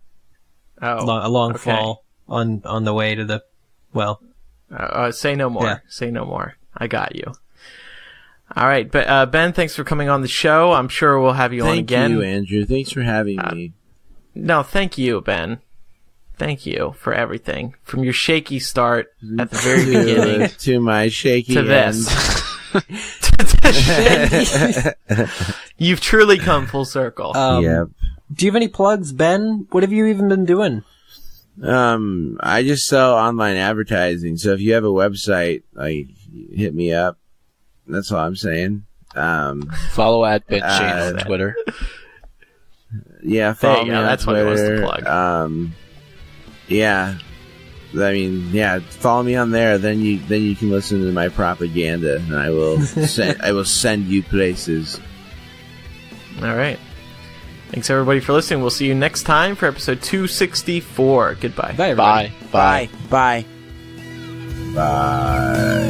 A long fall on the way to the say no more. Yeah. Say no more. I got you. All right, but Ben, thanks for coming on the show. I'm sure we'll have you on again. Thank you, Andrew. Thanks for having me. No, thank you, Ben. Thank you for everything, from your shaky start at the very beginning to my shaky to end. this. You've truly come full circle. Yep. Do you have any plugs, Ben? What have you even been doing? I just sell online advertising, so if you have a website, hit me up. That's all I'm saying. Follow at Ben Shane on Twitter. Yeah, follow me on that's Twitter. what it was to plug. Yeah. I mean, yeah, follow me on there. Then you can listen to my propaganda, and I will send you places. All right. Thanks everybody for listening. We'll see you next time for episode 264. Goodbye. Bye, everybody. Bye. Bye. Bye.